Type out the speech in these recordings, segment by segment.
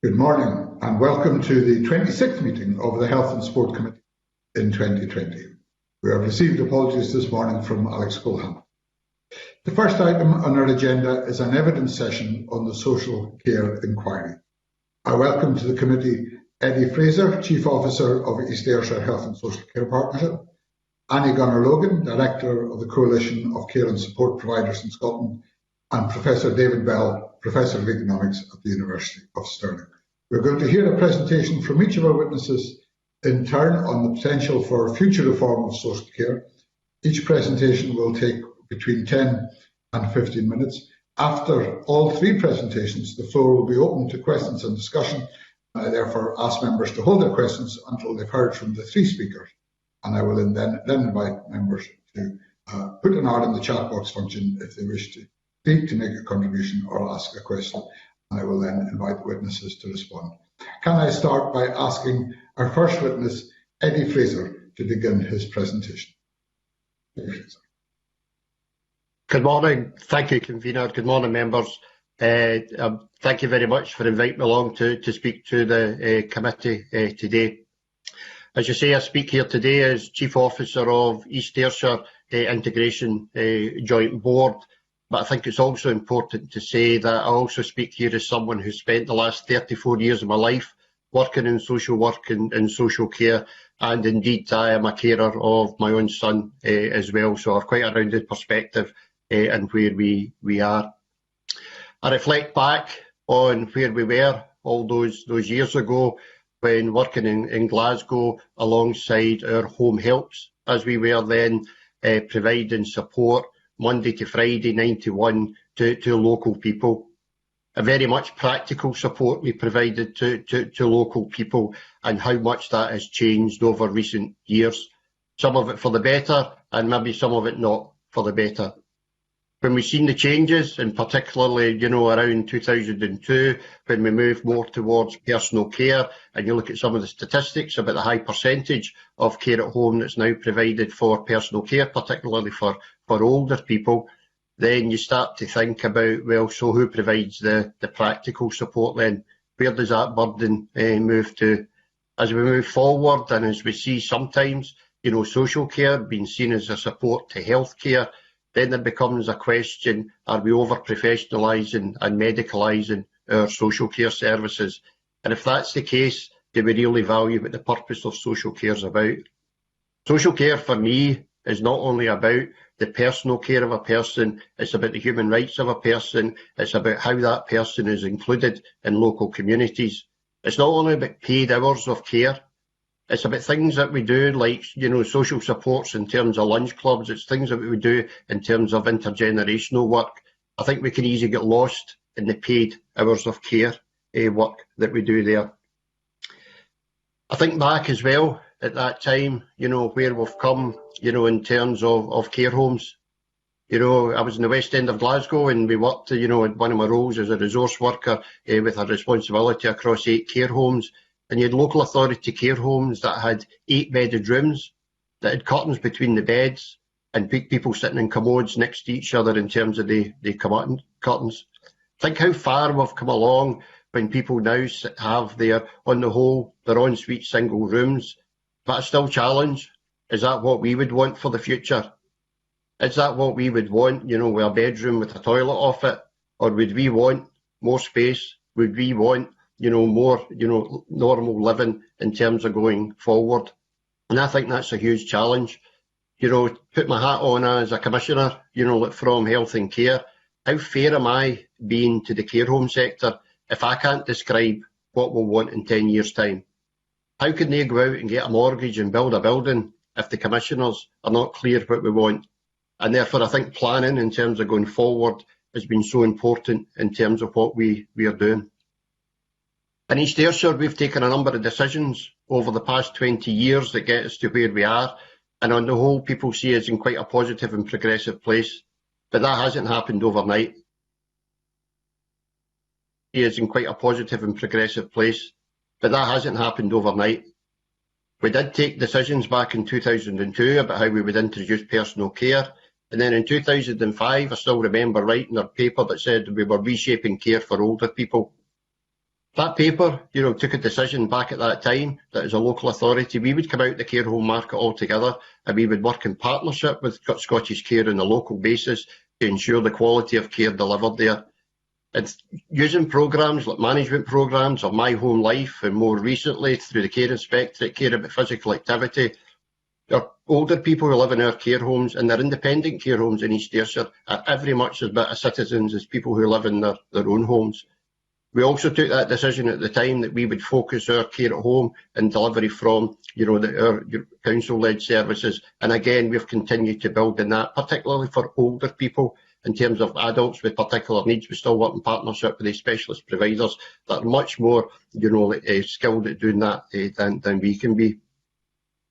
Good morning and welcome to the 26th meeting of the Health and Sport Committee in 2020. We have received apologies this morning from Alex Colham. The first item on our agenda is an evidence session on the social care inquiry. I welcome to the committee Eddie Fraser, Chief Officer of East Ayrshire Health and Social Care Partnership, Annie Gunnar-Logan, Director of the Coalition of Care and Support Providers in Scotland, and Professor David Bell, Professor of Economics at the University of Stirling. We're going to hear a presentation from each of our witnesses in turn on the potential for future reform of social care. Each presentation will take between 10 and 15 minutes. After all three presentations, the floor will be open to questions and discussion. I therefore ask members to hold their questions until they've heard from the three speakers, and I will then invite members to put an R in the chat box function if they wish to speak, to make a contribution or ask a question. I will then invite the witnesses to respond. Can I start by asking our first witness, Eddie Fraser, to begin his presentation? Good morning. Thank you, convener. Good morning, members. Thank you very much for inviting me along to speak to the committee today. As you say, I speak here today as Chief Officer of East Ayrshire Integration Joint Board. But I think it's also important to say that I also speak here as someone who spent the last 34 years of my life working in social work and social care, and indeed I am a carer of my own son as well, so I have quite a rounded perspective in where we are. I reflect back on where we were all those years ago when working in Glasgow alongside our home helps, as we were then providing support Monday to Friday, 9 to 1, to local people. A very much practical support we provided to local people, and how much that has changed over recent years. Some of it for the better, and maybe some of it not for the better. When we've seen the changes, and particularly, around 2002, when we moved more towards personal care, and you look at some of the statistics about the high percentage of care at home that's now provided for personal care, particularly for older people, then you start to think about, well, so who provides the practical support then? Where does that burden move to? As we move forward, and as we see sometimes, social care being seen as a support to health care, then there becomes a question, are we over-professionalising and medicalising our social care services? And if that's the case, do we really value what the purpose of social care is about? Social care for me is not only about the personal care of a person, it's about the human rights of a person, it's about how that person is included in local communities. It's not only about paid hours of care, it's about things that we do like, social supports in terms of lunch clubs. It's things that we do in terms of intergenerational work. I think we can easily get lost in the paid hours of care work that we do there. I think back as well at that time, where we've come, in terms of care homes. I was in the West End of Glasgow, and we worked, one of my roles as a resource worker with a responsibility across 8 care homes. And you had local authority care homes that had 8-bedded rooms, that had curtains between the beds, and people sitting in commodes next to each other in terms of the curtains. Think how far we've come along when people now have on the whole, their ensuite single rooms. But I still challenge, is that what we would want for the future? Is that what we would want, with a bedroom with a toilet off it? Or would we want more space? Would we want more, normal living in terms of going forward? And I think that's a huge challenge. Put my hat on as a commissioner, from health and care. How fair am I being to the care home sector if I can't describe what we'll want in 10 years' time? How can they go out and get a mortgage and build a building if the commissioners are not clear what we want? And therefore, I think planning in terms of going forward has been so important in terms of what we are doing. In East Ayrshire, we've taken a number of decisions over the past 20 years that get us to where we are, and on the whole, people see us in quite a positive and progressive place, but that hasn't happened overnight. Is in quite a positive and progressive place, but that hasn't happened overnight. We did take decisions back in 2002 about how we would introduce personal care, and then in 2005, I still remember writing a paper that said we were reshaping care for older people. That paper, took a decision back at that time that as a local authority, we would come out the care home market altogether and we would work in partnership with Scottish Care on a local basis to ensure the quality of care delivered there. It's using programmes like management programmes or My Home Life, and more recently through the Care Inspectorate, Care About Physical Activity. There are older people who live in our care homes, and their independent care homes in East Ayrshire are every much as bit of citizens as people who live in their own homes. We also took that decision at the time that we would focus our care at home and delivery from our council-led services. And again, we've continued to build on that, particularly for older people. In terms of adults with particular needs, we still work in partnership with the specialist providers that are much more skilled at doing that than we can be.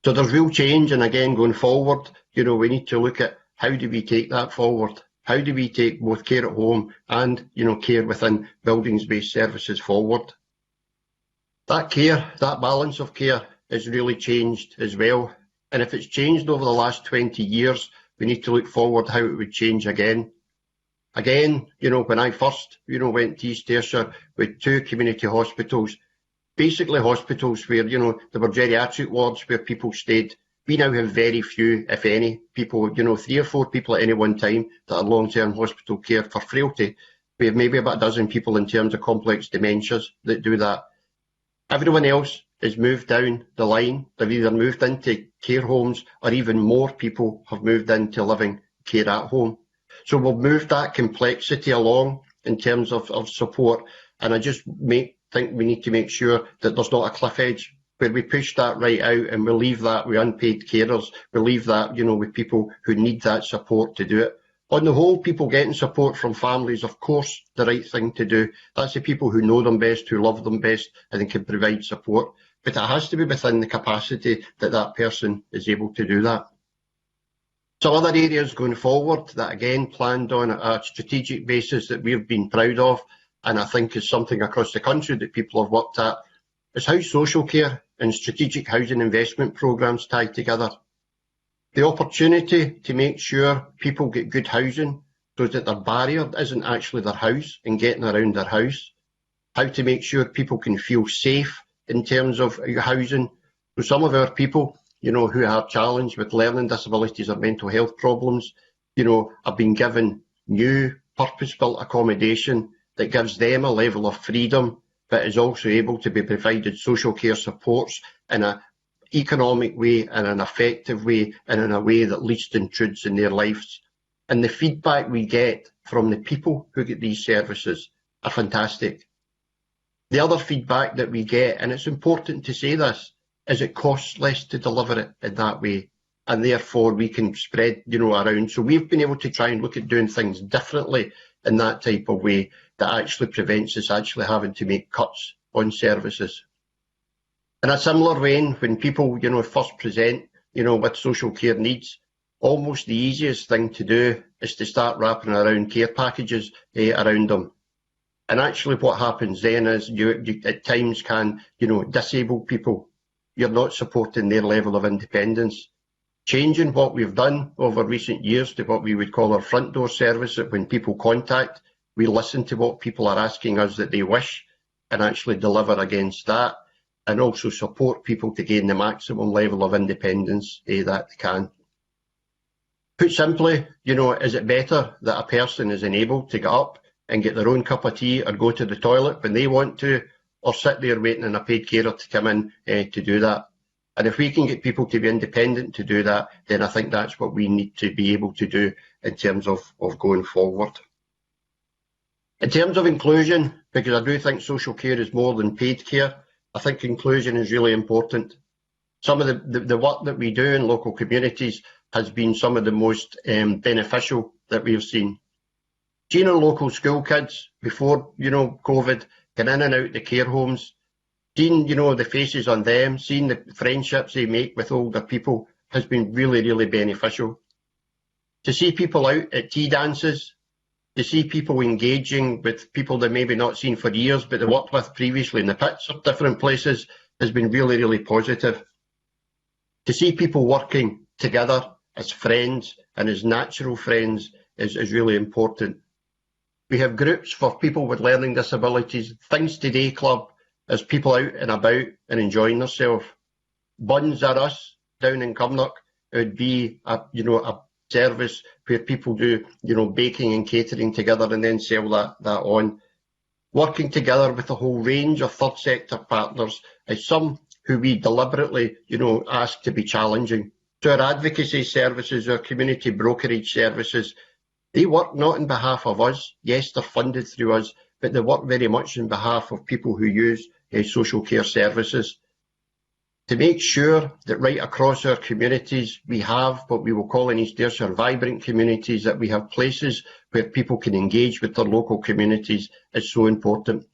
So there's real change, and again, going forward, we need to look at how do we take that forward? How do we take both care at home and care within buildings-based services forward? That care, that balance of care has really changed as well. And if it's changed over the last 20 years, we need to look forward how it would change again. Again, when I first, went to East Ayrshire with 2 community hospitals, basically hospitals where, there were geriatric wards where people stayed. We now have very few, if any, people, 3 or 4 people at any one time that are long-term hospital care for frailty. We have maybe about a dozen people in terms of complex dementias that do that. Everyone else has moved down the line. They've either moved into care homes or even more people have moved into living care at home. So we've moved that complexity along in terms of support, and I just think we need to make sure that there's not a cliff edge where we push that right out and we leave that with unpaid carers, we leave that with people who need that support to do it. On the whole, people getting support from families, of course, the right thing to do. That's the people who know them best, who love them best, and they can provide support. But it has to be within the capacity that that person is able to do that. Some other areas going forward that, again, planned on a strategic basis that we've been proud of, and I think is something across the country that people have worked at, is how social care and strategic housing investment programmes tie together. The opportunity to make sure people get good housing so that their barrier isn't actually their house and getting around their house. How to make sure people can feel safe in terms of housing. So some of our people, who are challenged with learning disabilities or mental health problems, have been given new purpose-built accommodation that gives them a level of freedom, but is also able to be provided social care supports in an economic way, in an effective way, and in a way that least intrudes in their lives. And the feedback we get from the people who get these services are fantastic. The other feedback that we get, and it's important to say this, is it costs less to deliver it in that way, and therefore we can spread around. So we've been able to try and look at doing things differently in that type of way that actually prevents us actually having to make cuts on services. In a similar vein, when people first present with social care needs, almost the easiest thing to do is to start wrapping around care packages around them. And actually what happens then is you at times can disable people. You're not supporting their level of independence. Changing what we've done over recent years to what we would call our front door service, that when people contact, we listen to what people are asking us that they wish and actually deliver against that, and also support people to gain the maximum level of independence that they can. Put simply, is it better that a person is enabled to get up and get their own cup of tea or go to the toilet when they want to, or sit there waiting on a paid carer to come in to do that? And if we can get people to be independent to do that, then I think that's what we need to be able to do in terms of going forward. In terms of inclusion, because I do think social care is more than paid care, I think inclusion is really important. Some of the work that we do in local communities has been some of the most beneficial that we've seen. Seeing our local school kids before COVID, get in and out the care homes, seeing the faces on them, seeing the friendships they make with older people has been really, really beneficial. To see people out at tea dances, to see people engaging with people they've maybe not seen for years but they worked with previously in the pits or different places has been really, really positive. To see people working together as friends and as natural friends is really important. We have groups for people with learning disabilities, Things Today Club, There's people out and about and enjoying themselves. Buns Are Us down in Cumnock, it would be a service where people do baking and catering together and then sell that on. Working together with a whole range of third sector partners is some who we deliberately ask to be challenging. So our advocacy services, our community brokerage services, they work not on behalf of us. Yes, they're funded through us, but they work very much on behalf of people who use social care services. To make sure that right across our communities we have what we will call in East Ayrshire vibrant communities, that we have places where people can engage with their local communities is so important.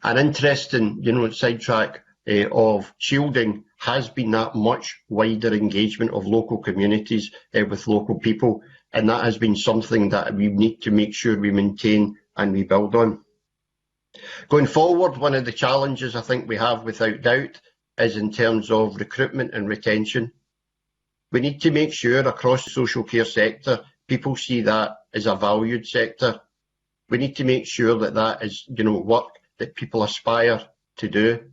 An interesting sidetrack of shielding has been that much wider engagement of local communities with local people, and that has been something that we need to make sure we maintain and we build on. Going forward, one of the challenges I think we have without doubt is in terms of recruitment and retention. We need to make sure across the social care sector people see that as a valued sector. We need to make sure that that is work that people aspire to do,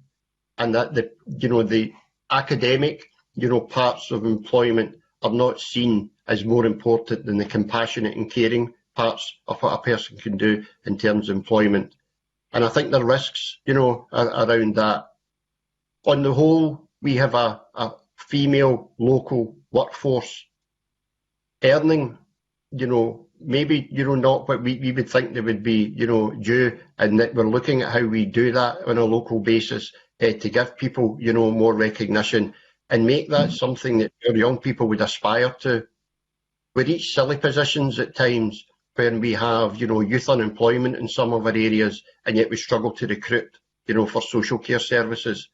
and that the academic parts of employment are not seen as more important than the compassionate and caring parts of what a person can do in terms of employment. And I think the risks around that. On the whole, we have a female local workforce earning, maybe not what we would think they would be due, and that we're looking at how we do that on a local basis to give people more recognition and make that something that our young people would aspire to. We reach silly positions at times when we have youth unemployment in some of our areas, and yet we struggle to recruit for social care services.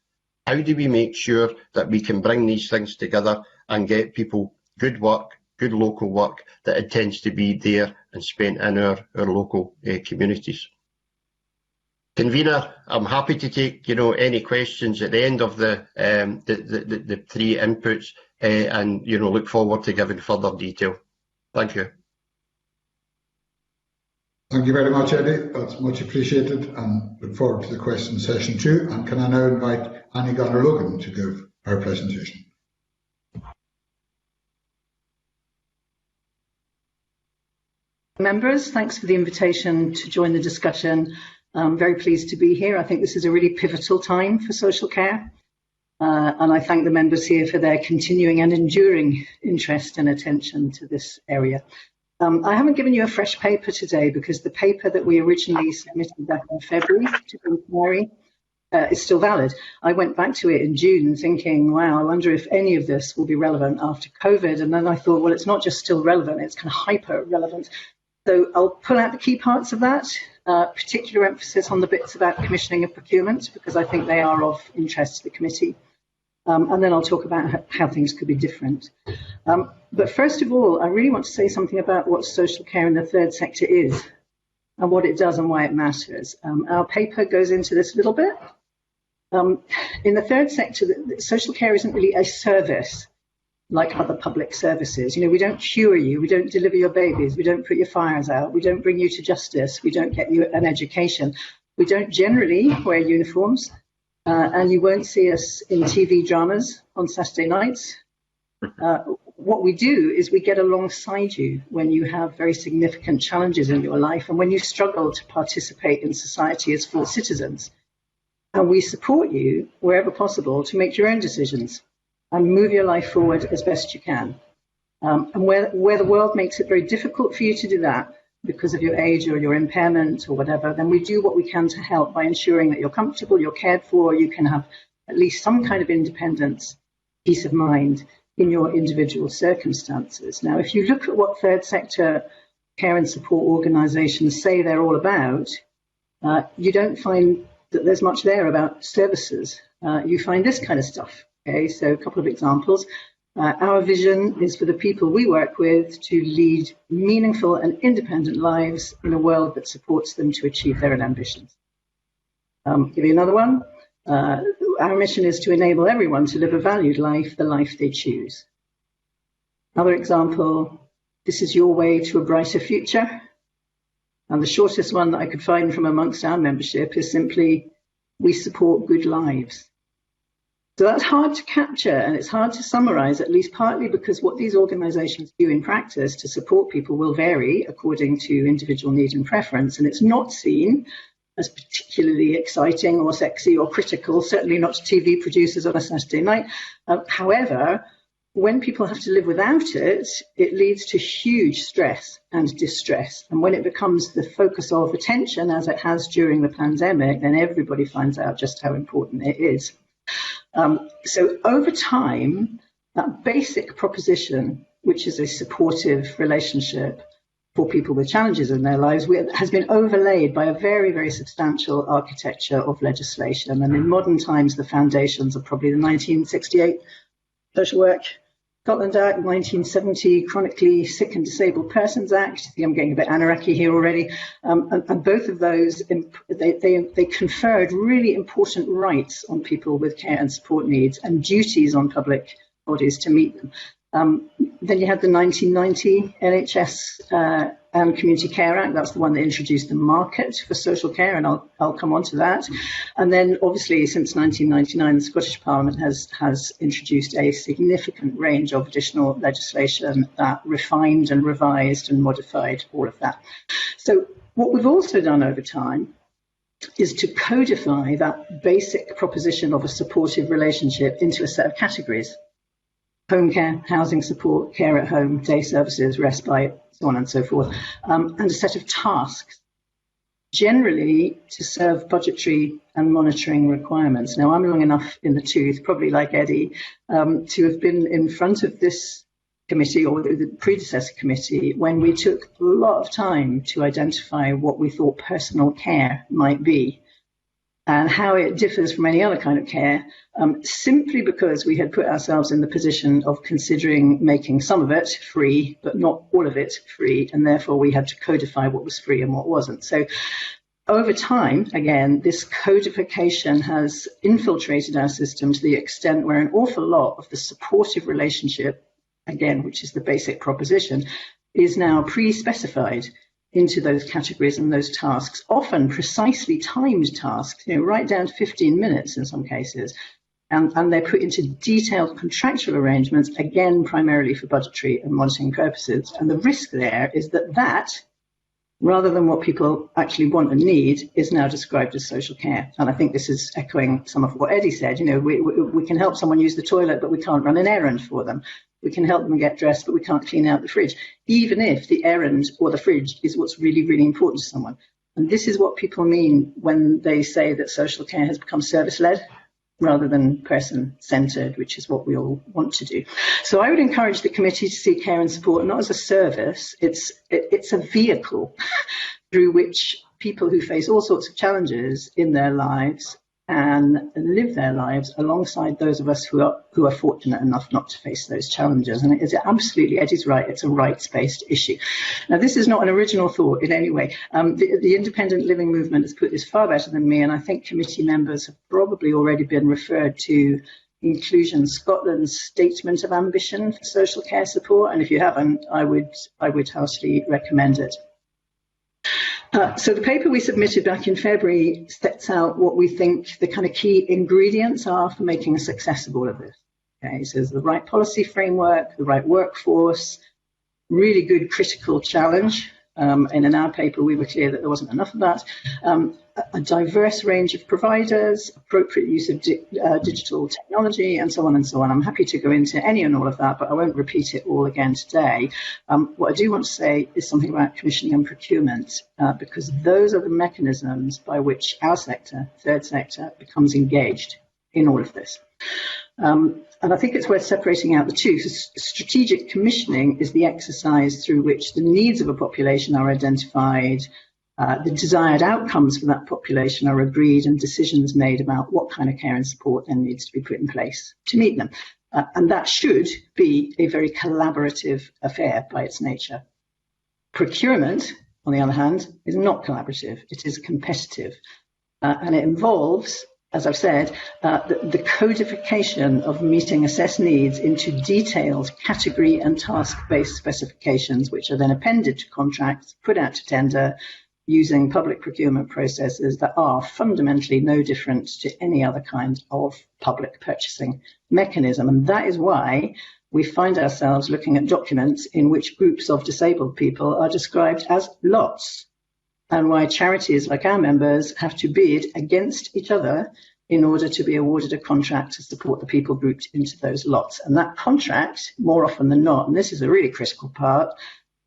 How do we make sure that we can bring these things together and get people good work, good local work that intends to be there and spent in our local communities? Convener, I'm happy to take any questions at the end of the three inputs and look forward to giving further detail. Thank you. Thank you very much, Eddie. That's much appreciated, and look forward to the question session too. And can I now invite Annie Gunnar-Logan to give her presentation. Members, thanks for the invitation to join the discussion. I'm very pleased to be here. I think this is a really pivotal time for social care. And I thank the members here for their continuing and enduring interest and attention to this area. I haven't given you a fresh paper today because the paper that we originally submitted back in February to the inquiry is still valid. I went back to it in June thinking, wow, I wonder if any of this will be relevant after COVID. And then I thought, well, it's not just still relevant, it's kind of hyper relevant. So I'll pull out the key parts of that, particular emphasis on the bits about commissioning of procurement, because I think they are of interest to the committee. And then I'll talk about how things could be different. But first of all, I really want to say something about what social care in the third sector is and what it does and why it matters. Our paper goes into this a little bit. In the third sector, social care isn't really a service like other public services. We don't cure you, we don't deliver your babies, we don't put your fires out, we don't bring you to justice, we don't get you an education. We don't generally wear uniforms. And you won't see us in TV dramas on Saturday nights. What we do is we get alongside you when you have very significant challenges in your life and when you struggle to participate in society as full citizens. And we support you wherever possible to make your own decisions and move your life forward as best you can. And where the world makes it very difficult for you to do that, because of your age or your impairment or whatever, then we do what we can to help by ensuring that you're comfortable, you're cared for, you can have at least some kind of independence, peace of mind in your individual circumstances. Now, if you look at what third sector care and support organisations say they're all about, you don't find that there's much there about services. You find this kind of stuff. Okay, so a couple of examples. Our vision is for the people we work with to lead meaningful and independent lives in a world that supports them to achieve their own ambitions. Give you another one. Our mission is to enable everyone to live a valued life, the life they choose. Another example, this is your way to a brighter future. And the shortest one that I could find from amongst our membership is simply, we support good lives. So that's hard to capture, and it's hard to summarise, at least partly because what these organisations do in practice to support people will vary according to individual need and preference, and it's not seen as particularly exciting or sexy or critical, certainly not to TV producers on a Saturday night. However, when people have to live without it, it leads to huge stress and distress. And when it becomes the focus of attention, as it has during the pandemic, then everybody finds out just how important it is. So over time, that basic proposition, which is a supportive relationship for people with challenges in their lives, has been overlaid by a very, very substantial architecture of legislation. And in modern times, the foundations are probably the 1968 Social Work Scotland Act, 1970 Chronically Sick and Disabled Persons Act. I think I'm getting a bit anarchy here already. And both of those, they conferred really important rights on people with care and support needs and duties on public bodies to meet them. Then you had the 1990 NHS and Community Care Act. That's the one that introduced the market for social care, and I'll come on to that. And then, obviously, since 1999, the Scottish Parliament has introduced a significant range of additional legislation that refined and revised and modified all of that. So what we've also done over time is to codify that basic proposition of a supportive relationship into a set of categories: home care, housing support, care at home, day services, respite, so on and so forth, and a set of tasks, generally to serve budgetary and monitoring requirements. Now, I'm long enough in the tooth, probably like Eddie, to have been in front of this committee or the predecessor committee when we took a lot of time to identify what we thought personal care might be and how it differs from any other kind of care, simply because we had put ourselves in the position of considering making some of it free, but not all of it free, and therefore we had to codify what was free and what wasn't. So over time, again, this codification has infiltrated our system to the extent where an awful lot of the supportive relationship, again, which is the basic proposition, is now pre-specified into those categories and those tasks, often precisely timed tasks, right down to 15 minutes in some cases. And they're put into detailed contractual arrangements, again, primarily for budgetary and monitoring purposes. And the risk there is that, rather than what people actually want and need, is now described as social care. And I think this is echoing some of what Eddie said. We can help someone use the toilet, but we can't run an errand for them. We can help them get dressed, but we can't clean out the fridge, even if the errand or the fridge is what's really, really important to someone. And this is what people mean when they say that social care has become service-led rather than person-centred, which is what we all want to do. So I would encourage the committee to see care and support not as a service. It's a vehicle through which people who face all sorts of challenges in their lives and live their lives alongside those of us who are fortunate enough not to face those challenges. And it's absolutely, Eddie's right, it's a rights-based issue. Now, this is not an original thought in any way. The independent living movement has put this far better than me, and I think committee members have probably already been referred to Inclusion Scotland's statement of ambition for social care support, and if you haven't, I would heartily recommend it. So the paper we submitted back in February sets out what we think the kind of key ingredients are for making a success of all of this. Okay, so there's the right policy framework, the right workforce, really good critical challenge. And in our paper, we were clear that there wasn't enough of that. A diverse range of providers, appropriate use of digital technology, and so on and so on. I'm happy to go into any and all of that, but I won't repeat it all again today. What I do want to say is something about commissioning and procurement, because those are the mechanisms by which our sector, third sector, becomes engaged in all of this. And I think it's worth separating out the two. So strategic commissioning is the exercise through which the needs of a population are identified, the desired outcomes for that population are agreed, and decisions made about what kind of care and support then needs to be put in place to meet them. And that should be a very collaborative affair by its nature. Procurement, on the other hand, is not collaborative. It is competitive. And it involves, as I've said, the codification of meeting assessed needs into detailed category and task-based specifications, which are then appended to contracts, put out to tender, using public procurement processes that are fundamentally no different to any other kind of public purchasing mechanism. And that is why we find ourselves looking at documents in which groups of disabled people are described as lots, and why charities like our members have to bid against each other in order to be awarded a contract to support the people grouped into those lots. And that contract, more often than not, and this is a really critical part,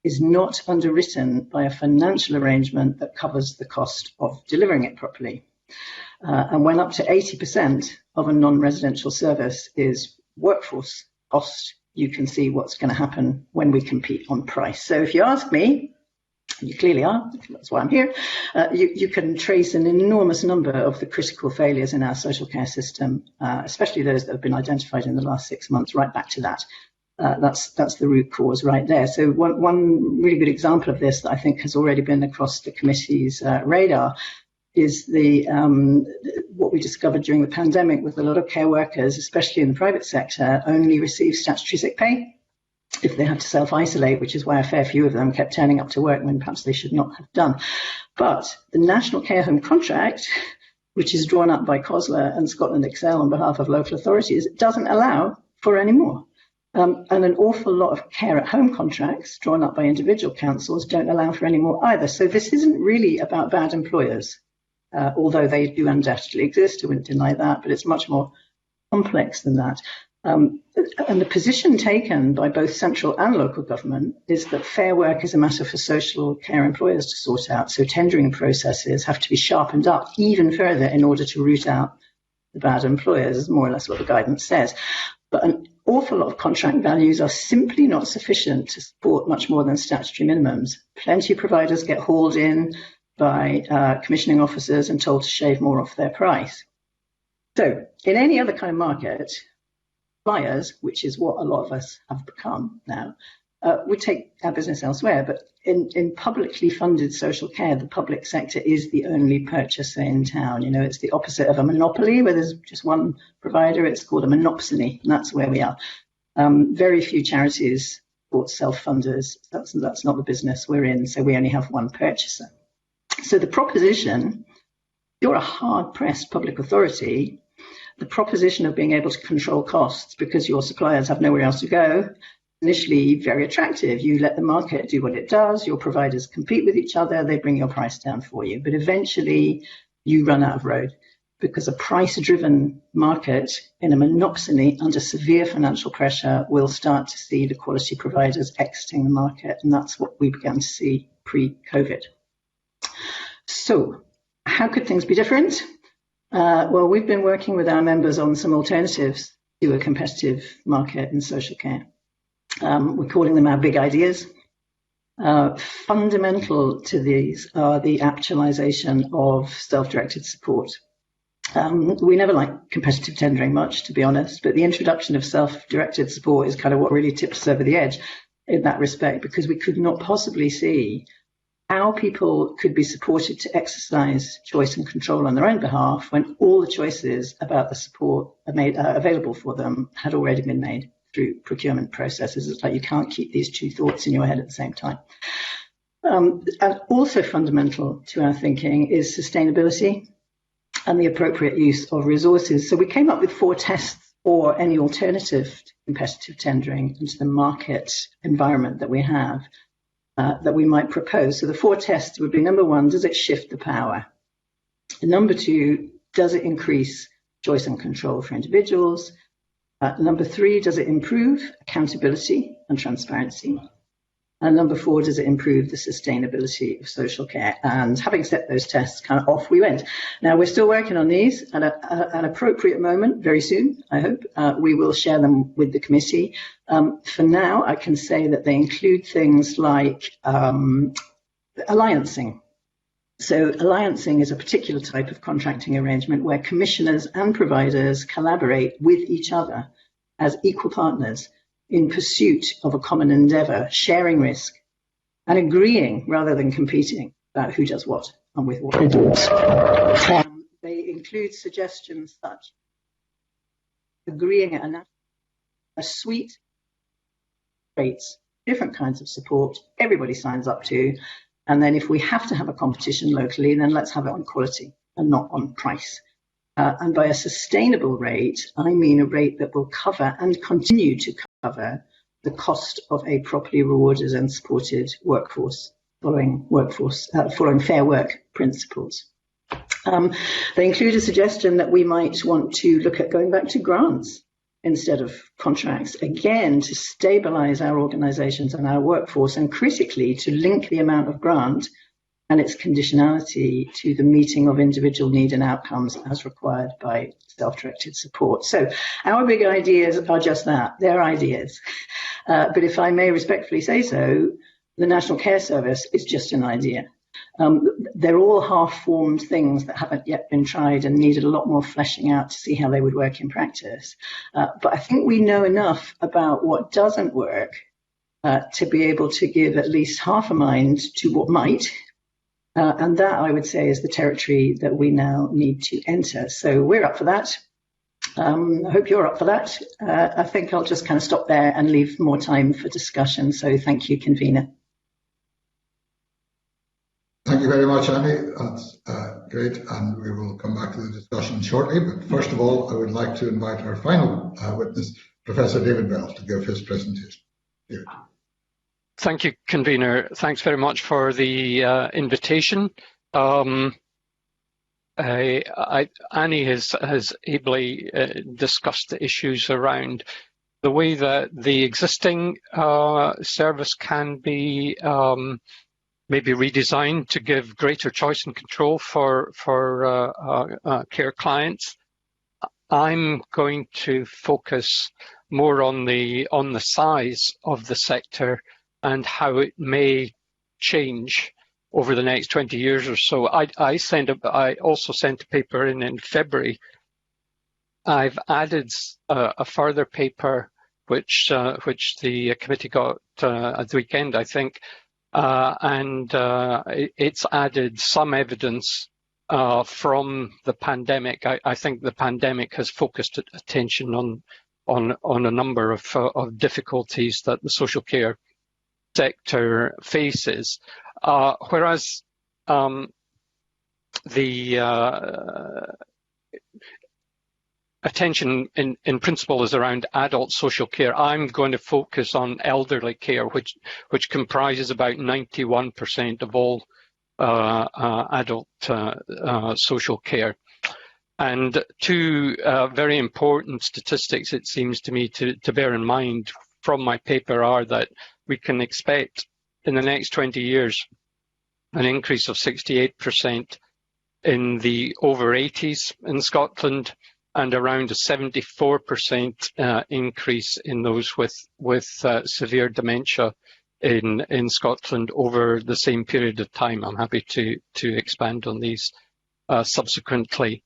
is not underwritten by a financial arrangement that covers the cost of delivering it properly. And when up to 80% of a non-residential service is workforce cost, you can see what's going to happen when we compete on price. So if you ask me, you clearly are, that's why I'm here, you can trace an enormous number of the critical failures in our social care system, especially those that have been identified in the last 6 months, right back to that. That's the root cause right there. So one really good example of this that I think has already been across the committee's radar is what we discovered during the pandemic with a lot of care workers, especially in the private sector, only receive statutory sick pay if they have to self-isolate, which is why a fair few of them kept turning up to work when perhaps they should not have done. But the National Care Home Contract, which is drawn up by COSLA and Scotland Excel on behalf of local authorities, doesn't allow for any more. And an awful lot of care at home contracts drawn up by individual councils don't allow for any more either. So this isn't really about bad employers, although they do undoubtedly exist, I wouldn't deny that, but it's much more complex than that. And the position taken by both central and local government is that fair work is a matter for social care employers to sort out. So tendering processes have to be sharpened up even further in order to root out the bad employers, is more or less what the guidance says. But an awful lot of contract values are simply not sufficient to support much more than statutory minimums. Plenty of providers get hauled in by commissioning officers and told to shave more off their price. So in any other kind of market, suppliers, which is what a lot of us have become now, would take our business elsewhere. But in publicly funded social care, the public sector is the only purchaser in town. You know, it's the opposite of a monopoly where there's just one provider. It's called a monopsony, and that's where we are. Very few charities support self-funders. That's not the business we're in, so we only have one purchaser. So the proposition, you're a hard-pressed public authority, the proposition of being able to control costs because your suppliers have nowhere else to go, initially very attractive. You let the market do what it does, your providers compete with each other, they bring your price down for you. But eventually you run out of road because a price-driven market in a monopsony under severe financial pressure will start to see the quality providers exiting the market. And that's what we began to see pre-COVID. So how could things be different? Well, we've been working with our members on some alternatives to a competitive market in social care. We're calling them our big ideas. Fundamental to these are the actualization of self-directed support. We never like competitive tendering much, to be honest, but the introduction of self-directed support is kind of what really tips us over the edge in that respect, because we could not possibly see how people could be supported to exercise choice and control on their own behalf when all the choices about the support made available for them had already been made through procurement processes. It's like you can't keep these two thoughts in your head at the same time. And also fundamental to our thinking is sustainability and the appropriate use of resources. So we came up with 4 tests or any alternative to competitive tendering into the market environment that we have. That we might propose. So the 4 tests would be: number 1, does it shift the power? Number 2, does it increase choice and control for individuals? Number 3, does it improve accountability and transparency? And number 4, does it improve the sustainability of social care? And having set those tests, kind of off we went. Now we're still working on these at an appropriate moment, very soon, I hope. We will share them with the committee. For now, I can say that they include things like alliancing. So alliancing is a particular type of contracting arrangement where commissioners and providers collaborate with each other as equal partners in pursuit of a common endeavour, sharing risk and agreeing rather than competing about who does what and with what resource. They include suggestions such as agreeing at a suite of rates, different kinds of support everybody signs up to, And then if we have to have a competition locally, then let's have it on quality and not on price. And by a sustainable rate, I mean a rate that will cover and continue to cover the cost of a properly rewarded and supported workforce, following fair work principles. They include a suggestion that we might want to look at going back to grants instead of contracts, again, to stabilise our organisations and our workforce, and critically to link the amount of grant and its conditionality to the meeting of individual need and outcomes as required by self-directed support. So our big ideas are just that, they're ideas. But if I may respectfully say so, the National Care Service is just an idea. They're all half-formed things that haven't yet been tried and needed a lot more fleshing out to see how they would work in practice. But I think we know enough about what doesn't work to be able to give at least half a mind to what might. And that, I would say, is the territory that we now need to enter. So we're up for that. I hope you're up for that. I think I'll just kind of stop there and leave more time for discussion. So thank you, convener. Thank you very much, Annie. That's great, and we will come back to the discussion shortly. But first of all, I would like to invite our final witness, Professor David Bell, to give his presentation. David. Thank you, convener. Thanks very much for the invitation. Annie has ably discussed the issues around the way that the existing service can be maybe redesigned to give greater choice and control for care clients. I'm going to focus more on the size of the sector and how it may change over the next 20 years or so. I also sent a paper in February. I've added a further paper which the committee got at the weekend, I think, and it's added some evidence from the pandemic. I think the pandemic has focused attention on a number of difficulties that the social care sector faces, whereas the attention in principle is around adult social care. I'm going to focus on elderly care, which comprises about 91% of all adult social care. And two very important statistics, it seems to me, to bear in mind from my paper are that we can expect in the next 20 years an increase of 68% in the over 80s in Scotland, and around a 74% increase in those with severe dementia in Scotland over the same period of time. I'm happy to expand on these subsequently.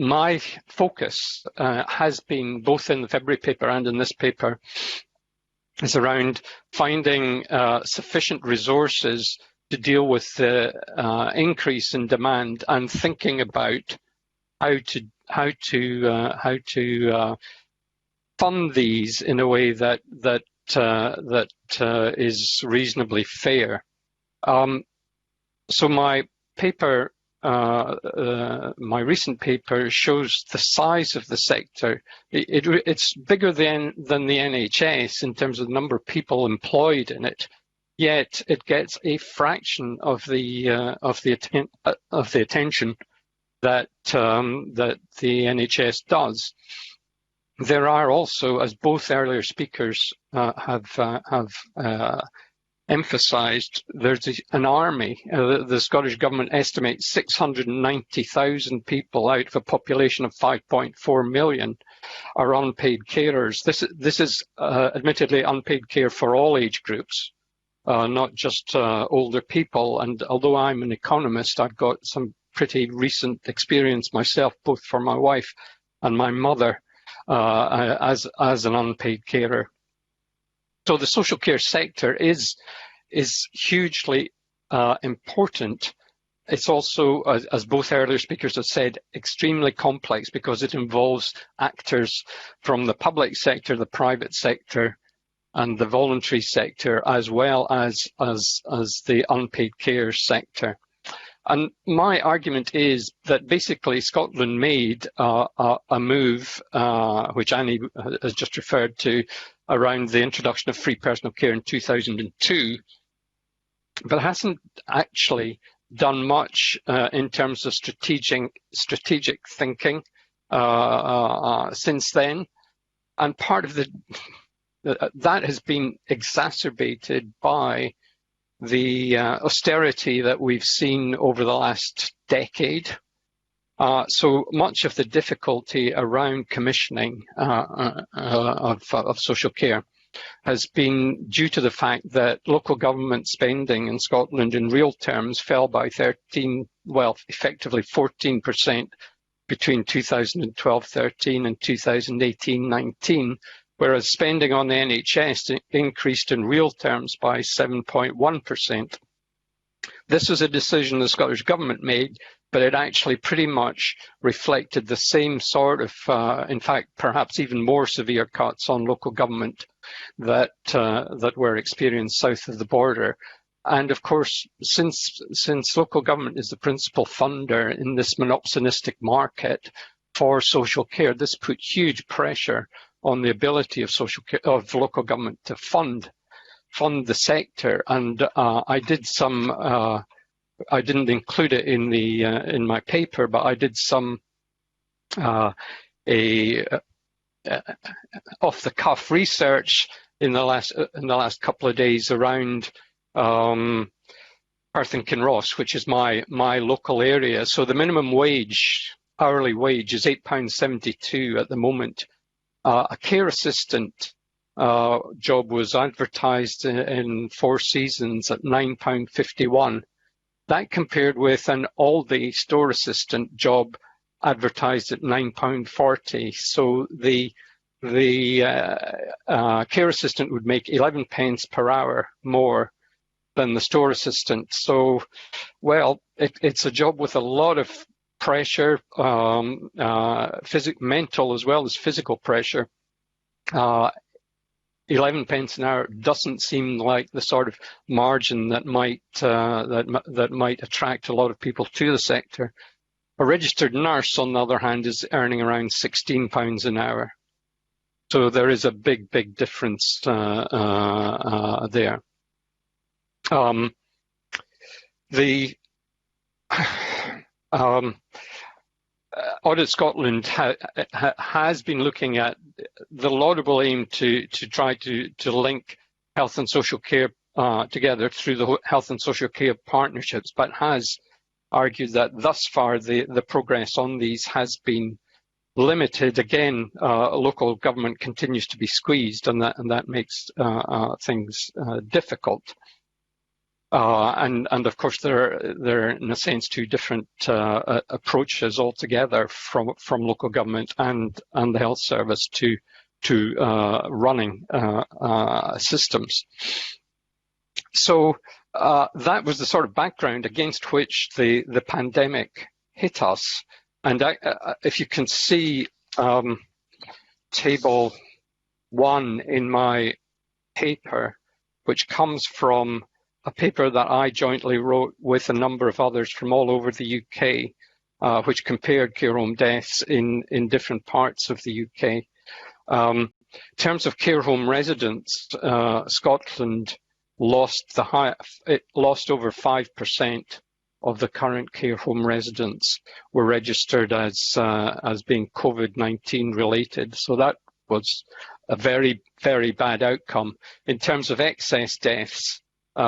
My focus has been, both in the February paper and in this paper, is around finding sufficient resources to deal with the increase in demand and thinking about how to fund these in a way that is reasonably fair. So my paper, my recent paper, shows the size of the sector. It's bigger than the NHS in terms of the number of people employed in it. Yet it gets a fraction of the attention that the NHS does. There are also, as both earlier speakers have emphasised, there's an army. The Scottish Government estimates 690,000 people out of a population of 5.4 million are unpaid carers. This is admittedly unpaid care for all age groups. Not just older people. And although I'm an economist, I've got some pretty recent experience myself, both for my wife and my mother, as an unpaid carer. So the social care sector is hugely important. It's also, as both earlier speakers have said, extremely complex because it involves actors from the public sector, the private sector, the voluntary sector, as well as the unpaid care sector. And my argument is that basically Scotland made a move, which Annie has just referred to, around the introduction of free personal care in 2002, but hasn't actually done much in terms of strategic thinking since then. And part of that has been exacerbated by the austerity that we've seen over the last decade. So much of the difficulty around commissioning of social care has been due to the fact that local government spending in Scotland in real terms fell by effectively 14% between 2012-13 and 2018-19, whereas spending on the NHS increased in real terms by 7.1%. This was a decision the Scottish Government made, but it actually pretty much reflected the same sort of, in fact, perhaps even more severe cuts on local government that were experienced south of the border. And of course, since local government is the principal funder in this monopsonistic market for social care, this put huge pressure on the ability of local government to fund the sector. And I did some. I didn't include it in my paper, but I did some off the cuff research in the last couple of days around Perth and Kinross, which is my local area. So the minimum wage, hourly wage, is £8.72 at the moment. A care assistant job was advertised in Four Seasons at £9.51. That compared with an all-day store assistant job advertised at £9.40. So the care assistant would make 11 pence per hour more than the store assistant. So, well, it's a job with a lot of pressure, mental as well as physical pressure. 11 pence an hour doesn't seem like the sort of margin that might attract a lot of people to the sector. A registered nurse, on the other hand, is earning around £16 an hour. So there is a big difference there. Audit Scotland has been looking at the laudable aim to try to link health and social care together through the health and social care partnerships, but has argued that thus far the progress on these has been limited. Again, local government continues to be squeezed, and that makes things difficult. And of course, there are in a sense two different approaches altogether from local government and the health service to running systems. So that was the sort of background against which the pandemic hit us. And if you can see table 1 in my paper, which comes from a paper that I jointly wrote with a number of others from all over the UK, which compared care home deaths in different parts of the UK. In terms of care home residents, Scotland lost over 5% of the current care home residents were registered as being COVID-19 related. So that was a very, very bad outcome. In terms of excess deaths,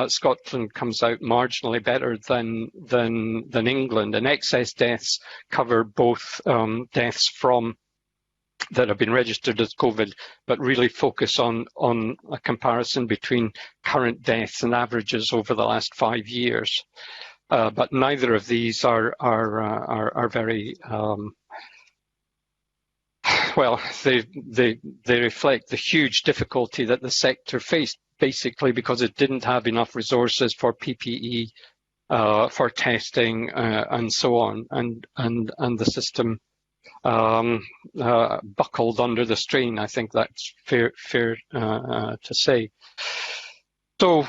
Scotland comes out marginally better than England, and excess deaths cover both deaths that have been registered as COVID, but really focus on a comparison between current deaths and averages over the last 5 years. But neither of these are very well. They reflect the huge difficulty that the sector faced, basically because it didn't have enough resources for PPE, for testing, and so on, and the system buckled under the strain. I think that's fair to say. So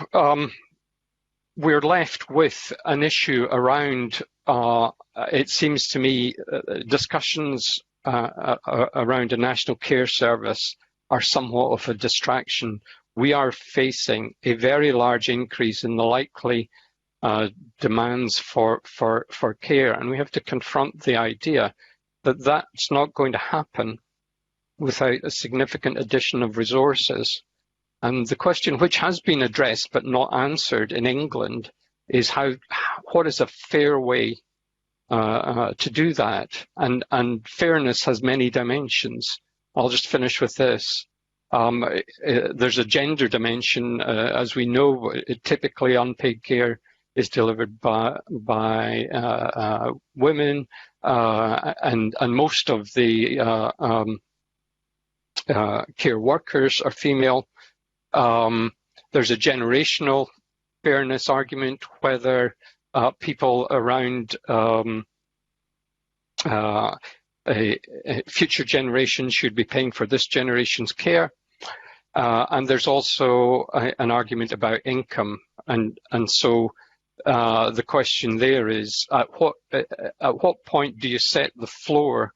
we're left with an issue around, it seems to me, discussions around a national care service are somewhat of a distraction. We are facing a very large increase in the likely demands for care, and we have to confront the idea that that's not going to happen without a significant addition of resources. And the question, which has been addressed but not answered in England, is what is a fair way to do that? And fairness has many dimensions. I'll just finish with this. There's a gender dimension. As we know, typically unpaid care is delivered by women, and most of the care workers are female. There's a generational fairness argument, whether people around future generations should be paying for this generation's care. And there's also an argument about income. And so the question there is, at what point do you set the floor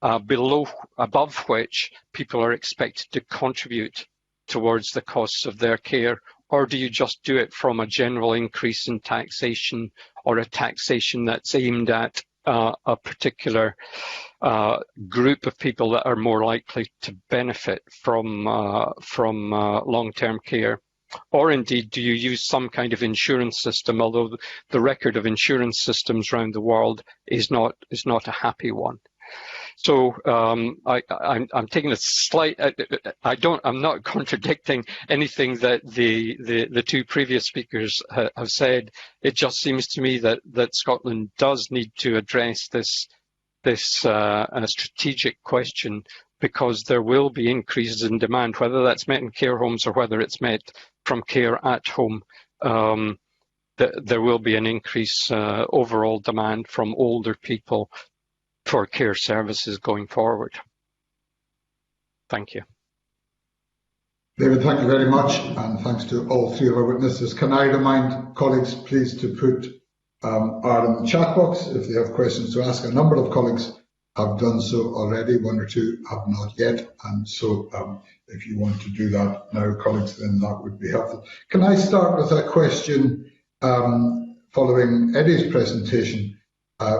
above which people are expected to contribute towards the costs of their care, or do you just do it from a general increase in taxation, or a taxation that's aimed at a particular group of people that are more likely to benefit from long-term care? Or indeed, do you use some kind of insurance system, although the record of insurance systems around the world is not a happy one? So I'm taking a slight. I'm not contradicting anything that the two previous speakers have said. It just seems to me that Scotland does need to address this strategic question, because there will be increases in demand, whether that's met in care homes or whether it's met from care at home. There will be an increase overall demand from older people for care services going forward. Thank you. David, thank you very much, and thanks to all three of our witnesses. Can I remind colleagues, please, to put are in the chat box if they have questions to ask. A number of colleagues have done so already, one or two have not yet, and so if you want to do that now, colleagues, then that would be helpful. Can I start with a question following Eddie's presentation,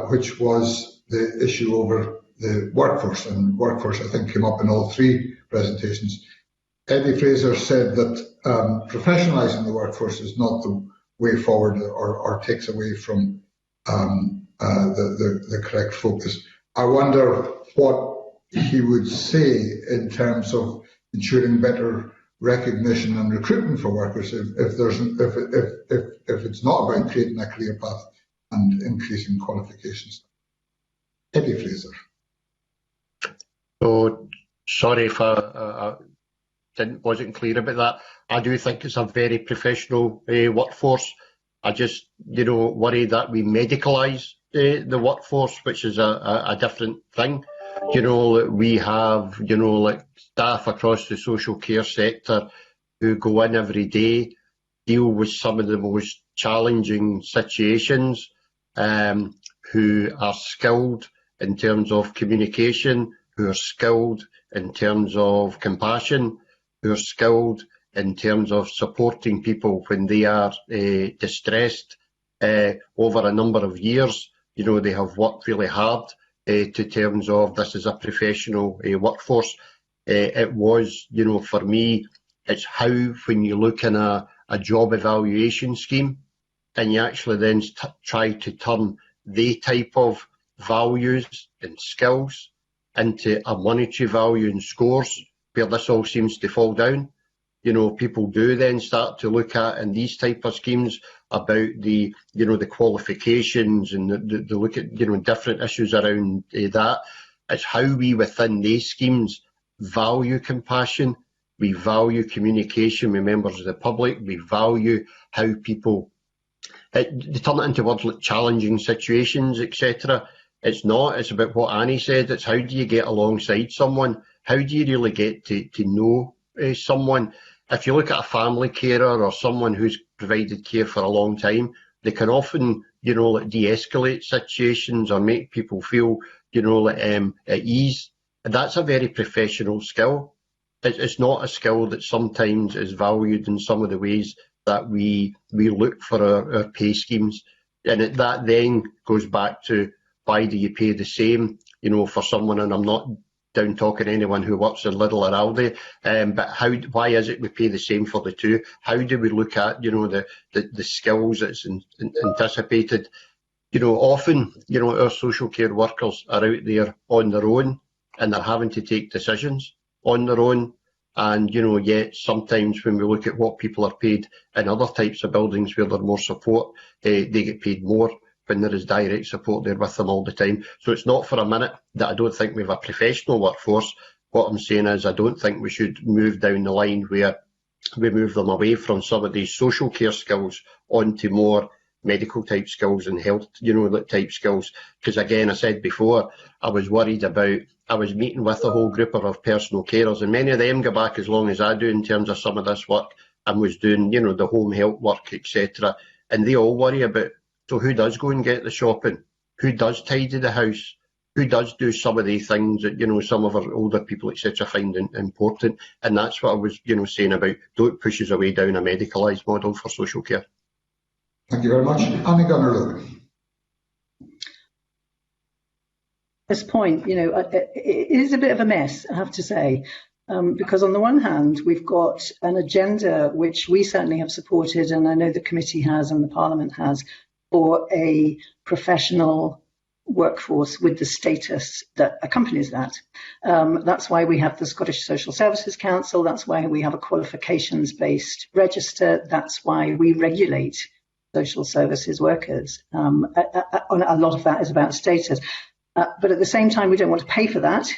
which was the issue over the workforce, and workforce I think came up in all three presentations. Eddie Fraser said that professionalising the workforce is not the way forward, or takes away from the correct focus. I wonder what he would say in terms of ensuring better recognition and recruitment for workers if it's not about creating a career path and increasing qualifications. Eddie Fraser. So sorry if I wasn't clear about that. I do think it's a very professional workforce. I just, worry that we medicalise the workforce, which is a different thing. We have, like staff across the social care sector who go in every day, deal with some of the most challenging situations, who are skilled in terms of communication, who are skilled in terms of compassion, who are skilled in terms of supporting people when they are distressed. Over a number of years, they have worked really hard to terms of this is a professional workforce. It was, for me, it's how when you look in a job evaluation scheme and you actually then try to turn the type of values and skills into a monetary value and scores, where this all seems to fall down. People do then start to look at, in these type of schemes, about the qualifications and the look at, different issues around that. It's how we within these schemes value compassion, we value communication with members of the public, we value how people, they turn it into words like challenging situations, etc. It's not. It's about what Annie said. It's how do you get alongside someone? How do you really get to know someone? If you look at a family carer or someone who's provided care for a long time, they can often, like de-escalate situations or make people feel, at ease. And that's a very professional skill. It's not a skill that sometimes is valued in some of the ways that we look for our pay schemes. And that then goes back to, why do you pay the same, for someone? And I'm not down talking anyone who works in Lidl or Aldi, but why is it we pay the same for the two? How do we look at, the skills that's anticipated? Often, our social care workers are out there on their own and they're having to take decisions on their own. And, yet sometimes when we look at what people are paid in other types of buildings where there's more support, they get paid more when there is direct support there with them all the time. So it's not for a minute that I don't think we have a professional workforce. What I'm saying is I don't think we should move down the line where we move them away from some of these social care skills onto more medical type skills and health, type skills. Because again, I said before, I was worried about, I was meeting with a whole group of personal carers, and many of them go back as long as I do in terms of some of this work, and was doing, the home health work, etc. And they all worry about, so who does go and get the shopping? Who does tidy the house? Who does do some of the things that, some of our older people, etc., find important? And that's what I was, saying about, don't push us away down a medicalised model for social care. Thank you very much. Annie Gunnar-Logan. This point, it is a bit of a mess, I have to say, because on the one hand, we've got an agenda which we certainly have supported, and I know the committee has and the Parliament has, for a professional workforce with the status that accompanies that. That's why we have the Scottish Social Services Council. That's why we have a qualifications-based register. That's why we regulate social services workers. A lot of that is about status. But at the same time, we don't want to pay for that,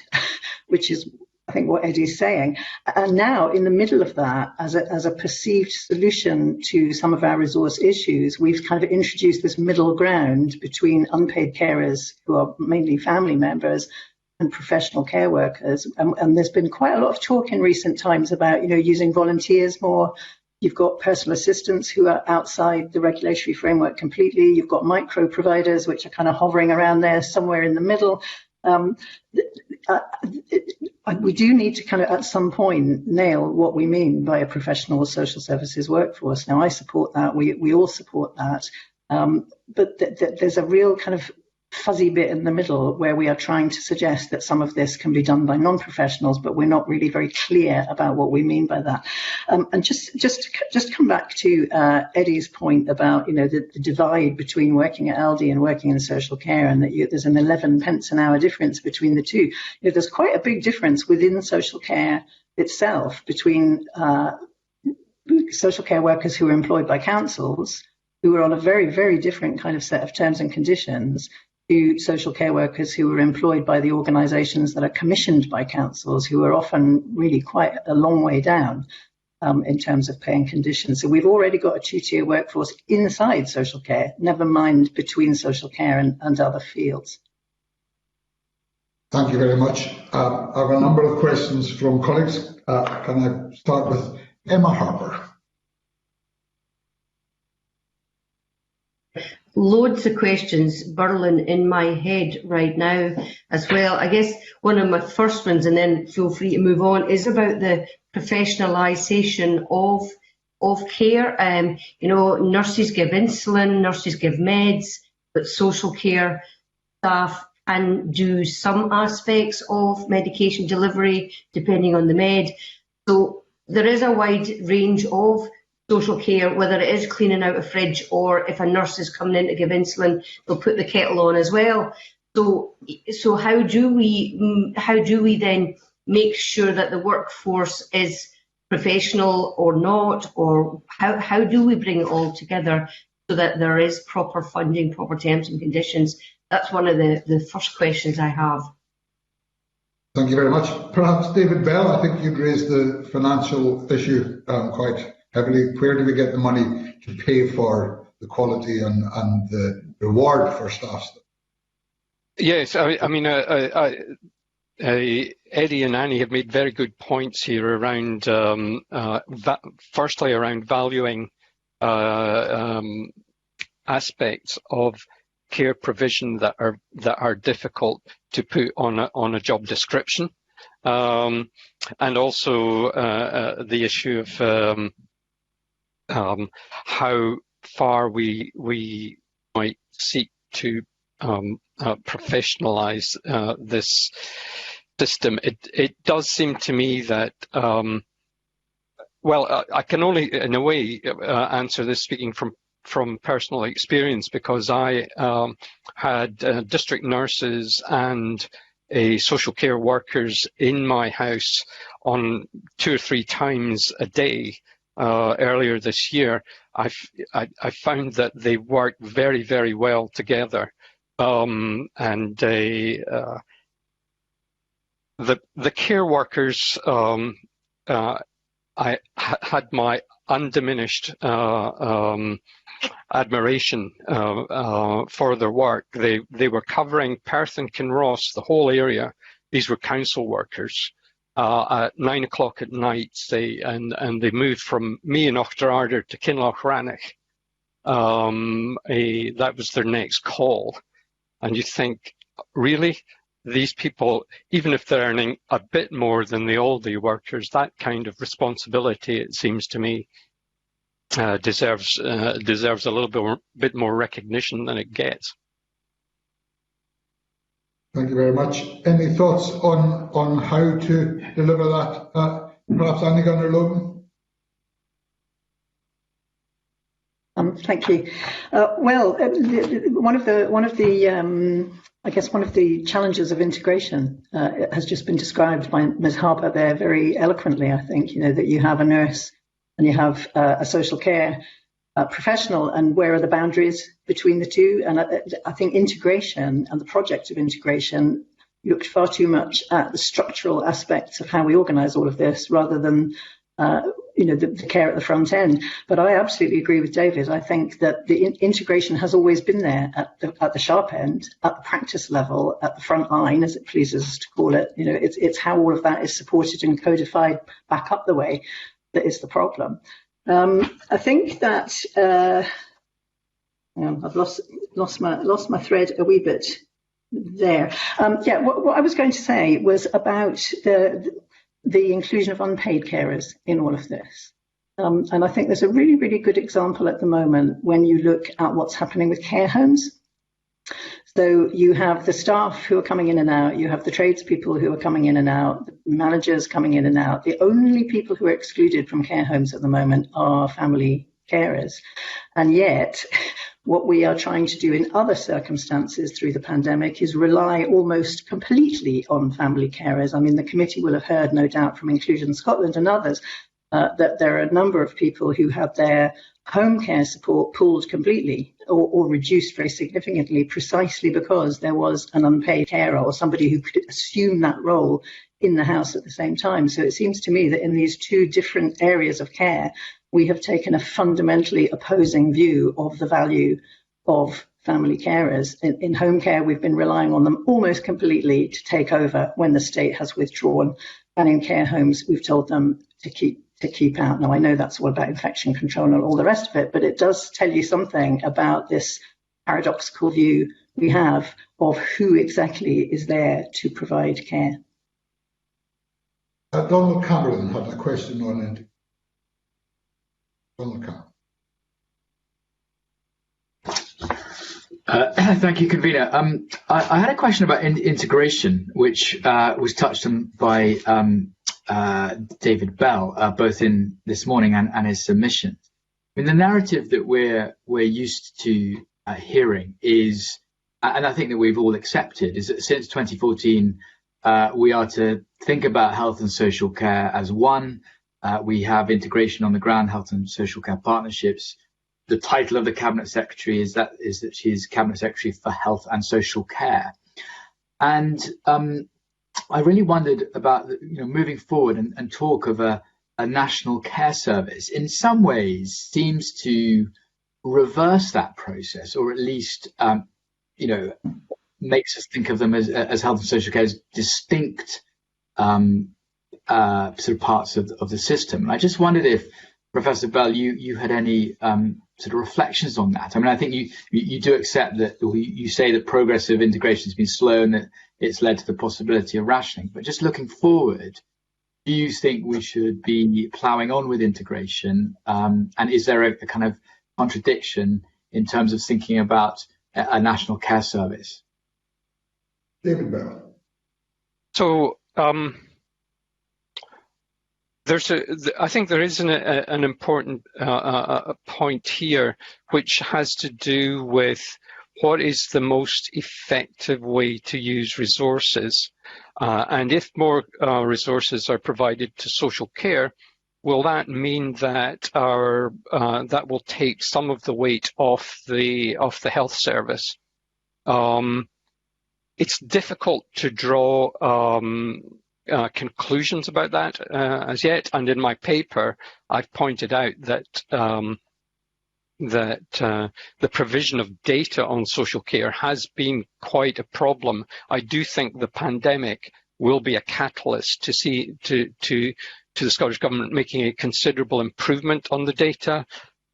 which is, I think, what Eddie's saying. And now, in the middle of that, as a perceived solution to some of our resource issues, we've kind of introduced this middle ground between unpaid carers, who are mainly family members, and professional care workers. And there's been quite a lot of talk in recent times about, using volunteers more. You've got personal assistants who are outside the regulatory framework completely. You've got micro providers, which are kind of hovering around there somewhere in the middle. We do need to kind of at some point nail what we mean by a professional social services workforce. Now, I support that. We all support that. But there's a real kind of fuzzy bit in the middle where we are trying to suggest that some of this can be done by non-professionals, but we're not really very clear about what we mean by that. And just come back to Eddie's point about the divide between working at Aldi and working in social care, and that there's an 11 pence an hour difference between the two. There's quite a big difference within social care itself between social care workers who are employed by councils, who are on a very, very different kind of set of terms and conditions, to social care workers who are employed by the organisations that are commissioned by councils, who are often really quite a long way down in terms of pay and conditions. So we've already got a two-tier workforce inside social care, never mind between social care and other fields. Thank you very much. I have a number of questions from colleagues. Can I start with Emma Harper? Loads of questions burling in my head right now as well. I guess one of my first ones, and then feel free to move on, is about the professionalisation of care. Nurses give insulin, nurses give meds, but social care staff can do some aspects of medication delivery depending on the med. So there is a wide range of social care, whether it is cleaning out a fridge or if a nurse is coming in to give insulin, they'll put the kettle on as well. So how do we then make sure that the workforce is professional or not, or how do we bring it all together so that there is proper funding, proper terms and conditions? That's one of the first questions I have. Thank you very much. Perhaps David Bell, I think you'd raised the financial issue quite heavily. Where do we get the money to pay for the quality and the reward for staff? Yes, I mean, Eddie and Annie have made very good points here around, firstly, around valuing aspects of care provision that are difficult to put on a job description, and also the issue of how far we might seek to professionalise this system. It does seem to me that, well, I can only, in a way, answer this speaking from personal experience, because I had district nurses and social care workers in my house on 2 or 3 times a day earlier this year. I found that they worked very, very well together. And the care workers, I had my undiminished admiration for their work. They were covering Perth and Kinross, the whole area. These were council workers. At 9 o'clock at night, they moved from me in Ochterarder to Kinlochranach. That was their next call. And you think, really? These people, even if they're earning a bit more than the Aldi workers, that kind of responsibility, it seems to me, deserves a little bit more recognition than it gets. Thank you very much. Any thoughts on how to deliver that? Perhaps Annie Gunnar-Logan? Thank you. Well, one of the challenges of integration has just been described by Ms. Harper there very eloquently. I think, that you have a nurse and you have a social care professional, and where are the boundaries between the two? And I think integration and the project of integration looked far too much at the structural aspects of how we organise all of this, rather than the care at the front end. But I absolutely agree with David. I think that the integration has always been there at the sharp end, at the practice level, at the front line, as it pleases us to call it. It's how all of that is supported and codified back up the way that is the problem. I think that I've lost my thread a wee bit there. What I was going to say was about the inclusion of unpaid carers in all of this. And I think there's a really, really good example at the moment when you look at what's happening with care homes. So you have the staff who are coming in and out, you have the tradespeople who are coming in and out, the managers coming in and out. The only people who are excluded from care homes at the moment are family carers. And yet, what we are trying to do in other circumstances through the pandemic is rely almost completely on family carers. I mean, the committee will have heard, no doubt, from Inclusion Scotland and others, that there are a number of people who had their home care support pulled completely or reduced very significantly, precisely because there was an unpaid carer or somebody who could assume that role in the house at the same time. So it seems to me that in these two different areas of care, we have taken a fundamentally opposing view of the value of family carers. In home care, we've been relying on them almost completely to take over when the state has withdrawn. And in care homes, we've told them to keep out. Now, I know that's all about infection control and all the rest of it, but it does tell you something about this paradoxical view we have of who exactly is there to provide care. Donald Cameron had a question on it. Donald Cameron. Thank you, convener. I had a question about integration, which was touched on by David Bell, both in this morning and his submission. I mean, the narrative that we're used to hearing is, and I think that we've all accepted, is that since 2014, we are to think about health and social care as one. We have integration on the ground, health and social care partnerships. The title of the Cabinet Secretary is that she is Cabinet Secretary for Health and Social Care. And I really wondered about moving forward and talk of a national care service in some ways seems to reverse that process, or at least makes us think of them as health and social care as distinct sort of parts of the system. And I just wondered if, Professor Bell, you had any sort of reflections on that. I mean, I think you do accept that, you say that progressive integration has been slow and that it's led to the possibility of rationing. But just looking forward, do you think we should be ploughing on with integration? And is there a kind of contradiction in terms of thinking about a national care service? David Bell. So I think there is an important point here, which has to do with what is the most effective way to use resources. And if more resources are provided to social care, will that mean that that will take some of the weight off the health service? It's difficult to draw conclusions about that as yet, and in my paper I've pointed out that the provision of data on social care has been quite a problem. I do think the pandemic will be a catalyst to the Scottish Government making a considerable improvement on the data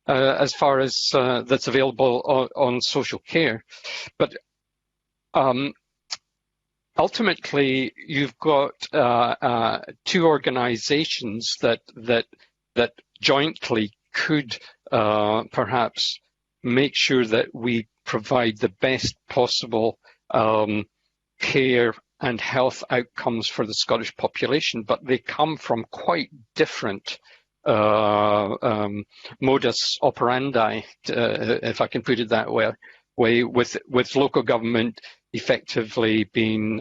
as far as that's available on social care. But ultimately, you've got two organisations that jointly could perhaps make sure that we provide the best possible care and health outcomes for the Scottish population, but they come from quite different modus operandi, if I can put it that way, with local government effectively being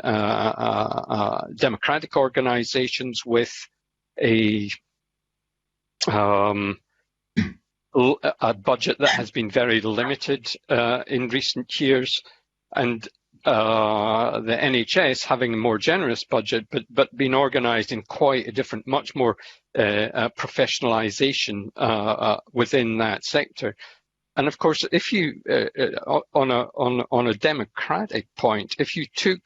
democratic organisations with a budget that has been very limited in recent years, and the NHS having a more generous budget, but being organised in quite a different, much more professionalisation within that sector. And of course, if you, on a democratic point, if you took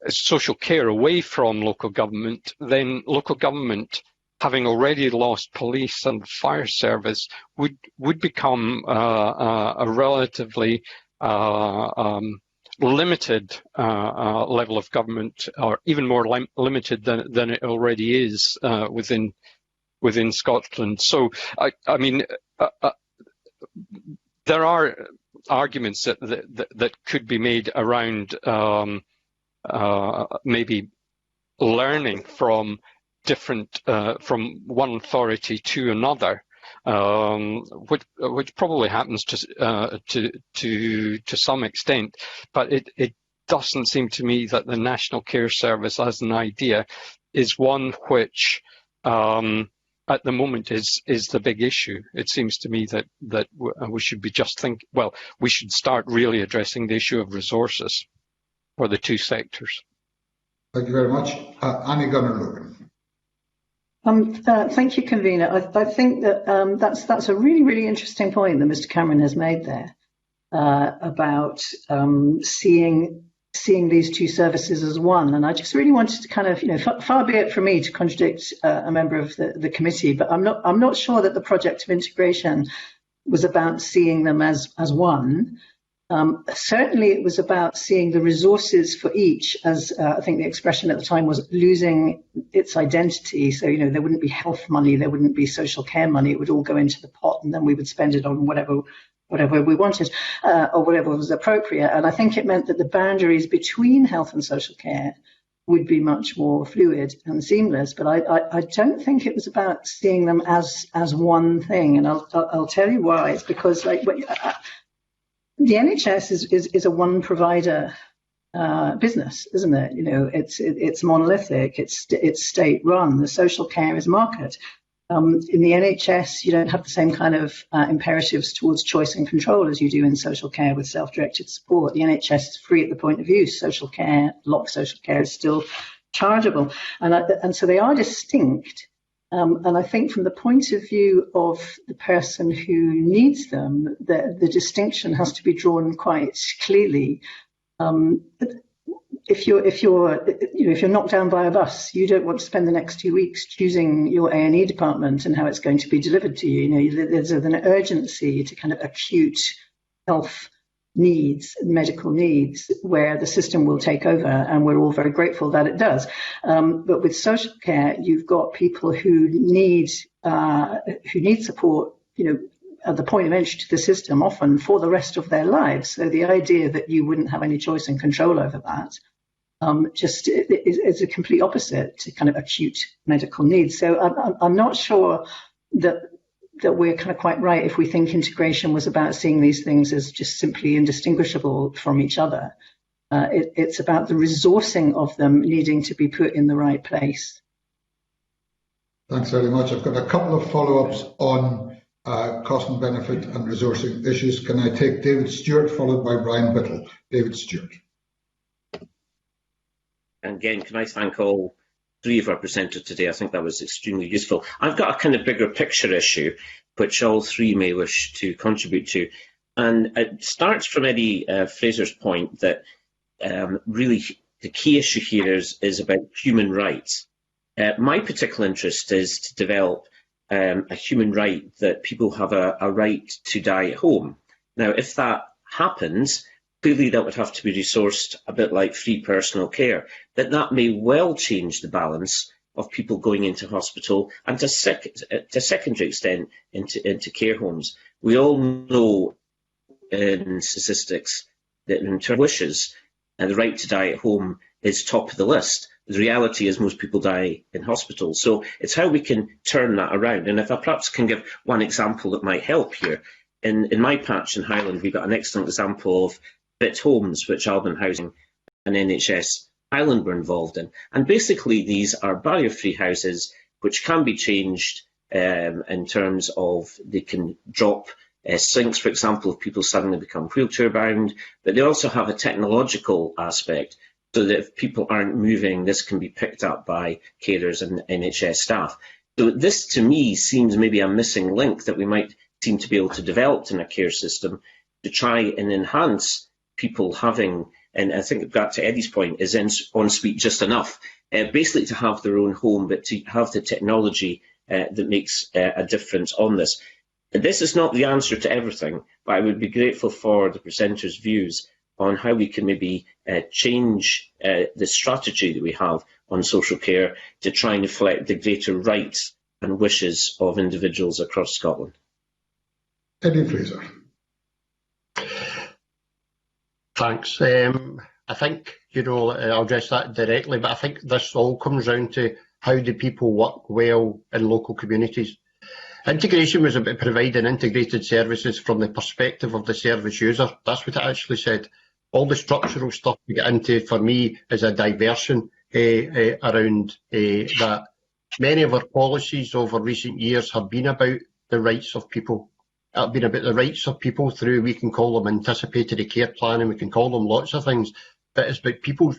social care away from local government, then local government, having already lost police and fire service, would become a relatively limited level of government, or even more limited than it already is within Scotland. So, I mean, there are arguments that could be made around maybe learning from different from one authority to another, which probably happens to some extent, but it doesn't seem to me that the National Care Service as an idea is one which at the moment is the big issue. It seems to me that we should be we should start really addressing the issue of resources for the two sectors. Thank you very much. Annie Gunnar-Logan. Thank you, Convener. I think that that's a really, really interesting point that Mr. Cameron has made there about seeing these two services as one. And I just really wanted to kind of, far be it from me to contradict a member of the committee, but I'm not sure that the project of integration was about seeing them as one. Certainly it was about seeing the resources for each as, I think the expression at the time was losing its identity. So, there wouldn't be health money, there wouldn't be social care money, it would all go into the pot and then we would spend it on whatever we wanted or whatever was appropriate. And I think it meant that the boundaries between health and social care would be much more fluid and seamless. But I don't think it was about seeing them as one thing. And I'll tell you why. It's because the NHS is a one provider business, isn't it? It's monolithic. It's state run. The social care is market. In the NHS, you don't have the same kind of imperatives towards choice and control as you do in social care with self-directed support. The NHS is free at the point of use. Social care, a lot of social care is still chargeable, and so they are distinct. And I think from the point of view of the person who needs them, the distinction has to be drawn quite clearly. If you're knocked down by a bus, you don't want to spend the next 2 weeks choosing your A&E department and how it's going to be delivered to you. You know, there's an urgency to kind of acute health needs, medical needs, where the system will take over, and we're all very grateful that it does. But with social care, you've got people who need support, you know, at the point of entry to the system, often for the rest of their lives. So the idea that you wouldn't have any choice and control over that just is a complete opposite to kind of acute medical needs. So I'm not sure that we're kind of quite right if we think integration was about seeing these things as just simply indistinguishable from each other. It's about the resourcing of them needing to be put in the right place. Thanks very much. I've got a couple of follow-ups on cost and benefit and resourcing issues. Can I take David Stewart, followed by Brian Whittle? David Stewart. And again, can I thank all three of our presenters today? I think that was extremely useful. I've got a kind of bigger picture issue, which all three may wish to contribute to. And it starts from Eddie Fraser's point that really the key issue here is about human rights. My particular interest is to develop a human right that people have a right to die at home. Now, if that happens, clearly that would have to be resourced a bit like free personal care, but that may well change the balance of people going into hospital and to a secondary extent into care homes. We all know in statistics that in terms of wishes, the right to die at home is top of the list. The reality is most people die in hospital. So it's how we can turn that around. And if I perhaps can give one example that might help here. In my patch in Highland, we've got an excellent example of BIT homes, which Alban Housing and NHS Highland were involved in. And basically these are barrier-free houses which can be changed in terms of they can drop sinks, for example, if people suddenly become wheelchair bound, but they also have a technological aspect so that if people aren't moving, this can be picked up by carers and NHS staff. So this to me seems maybe a missing link that we might seem to be able to develop in a care system to try and enhance people having, and I think back to Eddie's point, is ensuite just enough, basically to have their own home, but to have the technology that makes a difference on this. This is not the answer to everything, but I would be grateful for the presenters' views on how we can maybe change the strategy that we have on social care to try and reflect the greater rights and wishes of individuals across Scotland. Eddie Fraser. Thanks. I think, I'll address that directly, but I think this all comes down to how do people work well in local communities. Integration was about providing integrated services from the perspective of the service user. That's what it actually said. All the structural stuff we get into, for me, is a diversion around that. Many of our policies over recent years have been about the rights of people. It's been about the rights of people through, we can call them anticipatory care planning, we can call them lots of things, but it's about people,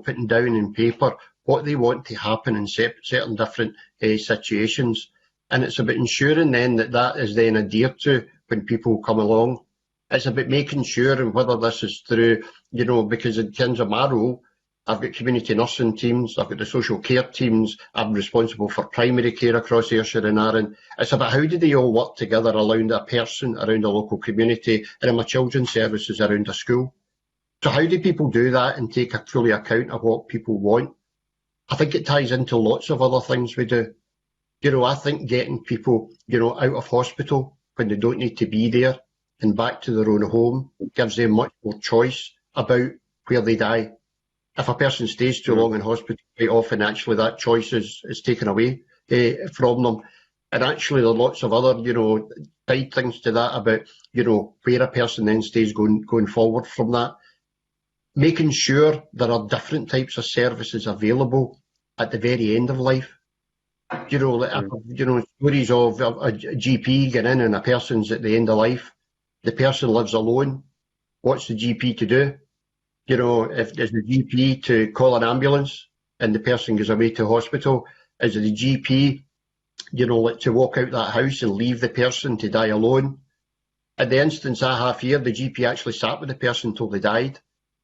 putting down in paper what they want to happen in certain different situations. And it's about ensuring then that is then adhered to when people come along. It's about making sure, and whether this is through, because in terms of my role, I've got community nursing teams, I've got the social care teams, I'm responsible for primary care across Ayrshire and Arran. It's about how do they all work together around a person, around a local community, and in my children's services around a school. So how do people do that and take a fully account of what people want? I think it ties into lots of other things we do. I think getting people, out of hospital when they don't need to be there and back to their own home gives them much more choice about where they die. If a person stays too long in hospital, quite often actually that choice is taken away from them. And actually there are lots of other, side things to that about, where a person then stays going forward from that. Making sure there are different types of services available at the very end of life. Stories of a GP getting in and a person's at the end of life. The person lives alone. What's the GP to do? If there's the GP to call an ambulance and the person goes away to hospital, is it the GP like to walk out that house and leave the person to die alone. In the instance I have here, the GP actually sat with the person until they died.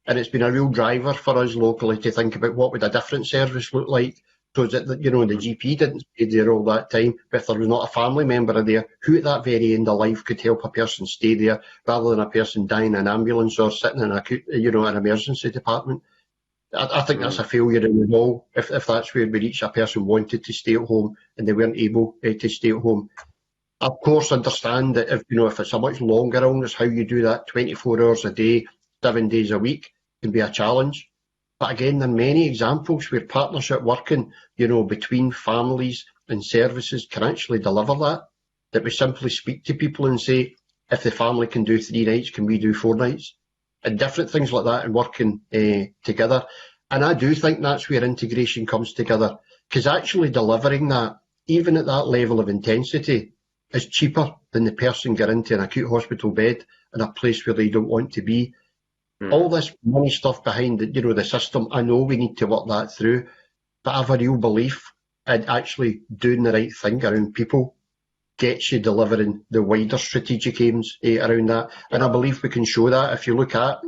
And it's been a real driver for us locally to think about what would a different service look like. So that, the GP didn't stay there all that time, but if there was not a family member there, who at that very end of life could help a person stay there rather than a person dying in an ambulance or sitting in an emergency department? I think that's a failure in the role. If that's where we reach, a person wanted to stay at home and they weren't able to stay at home. Of course, understand that if it's a much longer illness, how you do that 24 hours a day, 7 days a week can be a challenge. But again, there are many examples where partnership working, between families and services can actually deliver that we simply speak to people and say, if the family can do 3 nights, can we do 4 nights? And different things like that and working together. And I do think that's where integration comes together, because actually delivering that, even at that level of intensity, is cheaper than the person getting into an acute hospital bed in a place where they don't want to be. All this money stuff behind the system, I know we need to work that through, but I have a real belief in actually doing the right thing around people gets you delivering the wider strategic aims around that. And I believe we can show that. If you look at,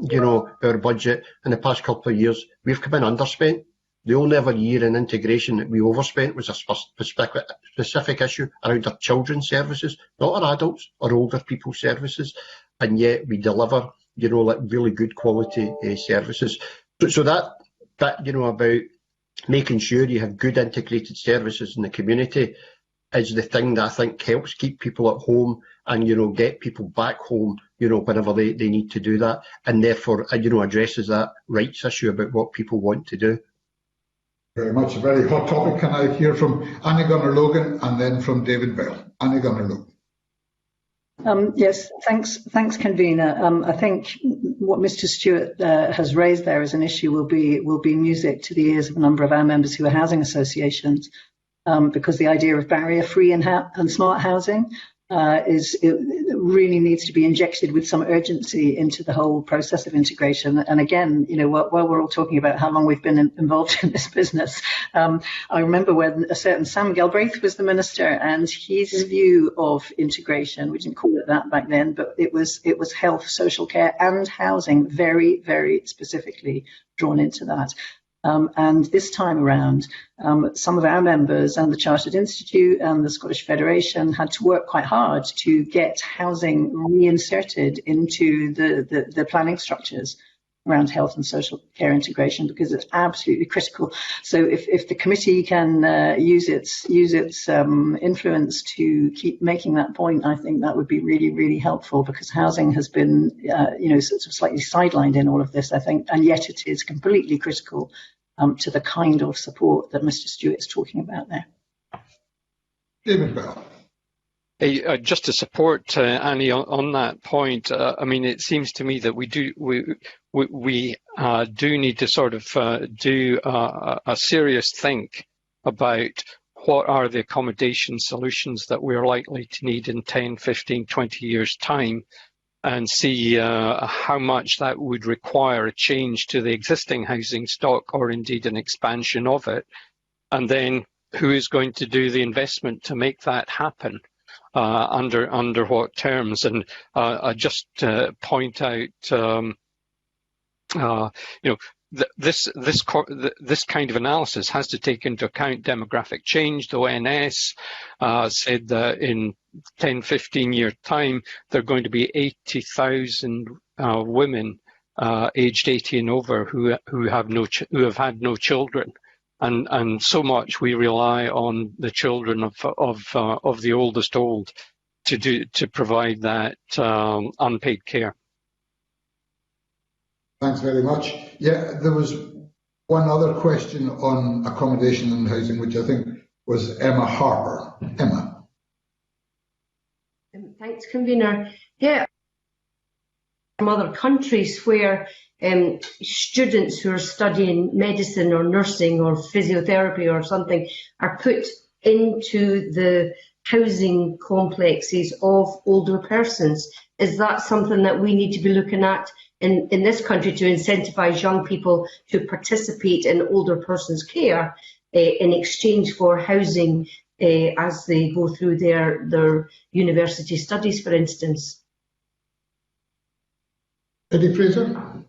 our budget in the past couple of years, we've come in underspent. The only other year in integration that we overspent was a specific issue around our children's services, not our adults or older people's services. And yet we deliver, really good quality services. So that bit, about making sure you have good integrated services in the community is the thing that I think helps keep people at home and, get people back home, whenever they need to do that. And therefore, addresses that rights issue about what people want to do. Very much. A very hot topic. Can I hear from Annie Gunnar-Logan and then from David Bell? Annie Gunnar-Logan. Yes, thanks, convener. I think what Mr. Stewart has raised there as an issue will be music to the ears of a number of our members who are housing associations, because the idea of barrier-free and smart housing it really needs to be injected with some urgency into the whole process of integration. And again, while we're all talking about how long we've been involved in this business, I remember when a certain Sam Galbraith was the minister, and his view of integration, we didn't call it that back then, but it was health, social care and housing very, very specifically drawn into that. And this time around, some of our members and the Chartered Institute and the Scottish Federation had to work quite hard to get housing reinserted into the planning structures around health and social care integration, because it's absolutely critical. So if the committee can use its influence to keep making that point, I think that would be really, really helpful, because housing has been sort of slightly sidelined in all of this, I think, and yet it is completely critical to the kind of support that Mr. Stewart is talking about there. David Bell. Just to support Annie on that point, it seems to me that we do need to sort of do a serious think about what are the accommodation solutions that we're likely to need in 10, 15, 20 years' time, and see how much that would require a change to the existing housing stock, or indeed an expansion of it, and then who is going to do the investment to make that happen. Under what terms? And I just point out, this kind of analysis has to take into account demographic change. The ONS said that in 10, 15 year time, there are going to be 80,000 women aged 80 and over who have had no children. And so much we rely on the children of the oldest old to provide that unpaid care. Thanks very much. Yeah, there was one other question on accommodation and housing, which I think was Emma Harper. Emma. Thanks, convener. Yeah, from other countries where students who are studying medicine or nursing or physiotherapy or something are put into the housing complexes of older persons. Is that something that we need to be looking at in this country to incentivise young people to participate in older persons' care in exchange for housing as they go through their university studies, for instance. Eddie Fraser?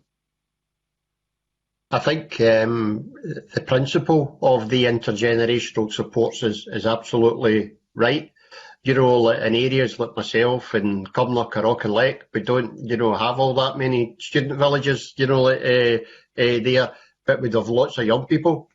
I think the principle of the intergenerational supports is absolutely right. You know, like in areas like myself in Cumnock or Auchinleck, we don't, you know, have all that many student villages, you know, there, but we'd have lots of young people.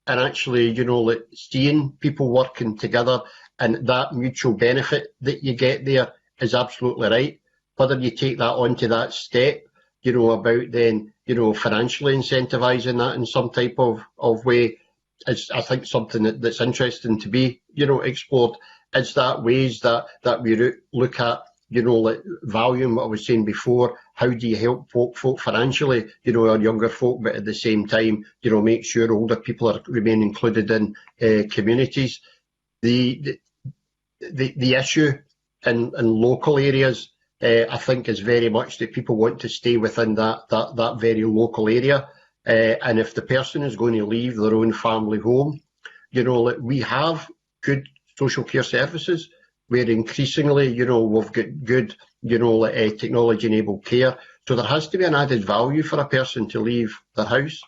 And actually, you know, like seeing people working together and that mutual benefit that you get there is absolutely right. Whether you take that onto that step, you know, about then, you know, financially incentivising that in some type of way, is, I think, something that's interesting to be, you know, explored. Is that ways that we look at, you know, like valuing what I was saying before, how do you help folk financially, you know, our younger folk, but at the same time, you know, make sure older people remain included in communities. The issue in local areas, I think, is very much that people want to stay within that very local area. And if the person is going to leave their own family home, you know, like we have good social care services where increasingly, you know, we've got good, you know, technology-enabled care. So there has to be an added value for a person to leave their house.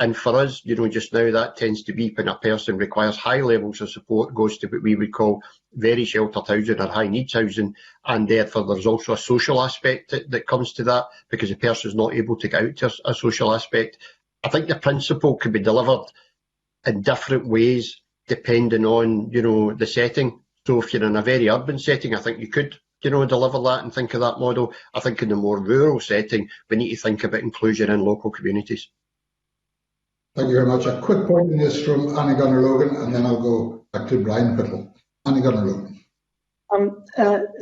And for us, you know, just now that tends to be when a person requires high levels of support, goes to what we would call very sheltered housing or high needs housing. And therefore there's also a social aspect that comes to that because the person is not able to get out to a social aspect. I think the principle can be delivered in different ways depending on, you know, the setting. So if you're in a very urban setting, I think you could, you know, deliver that and think of that model. I think in the more rural setting, we need to think about inclusion in local communities. Thank you very much. A quick point in this from Annie Gunnar-Logan, and then I'll go back to Brian Whittle. Annie Gunnar-Logan.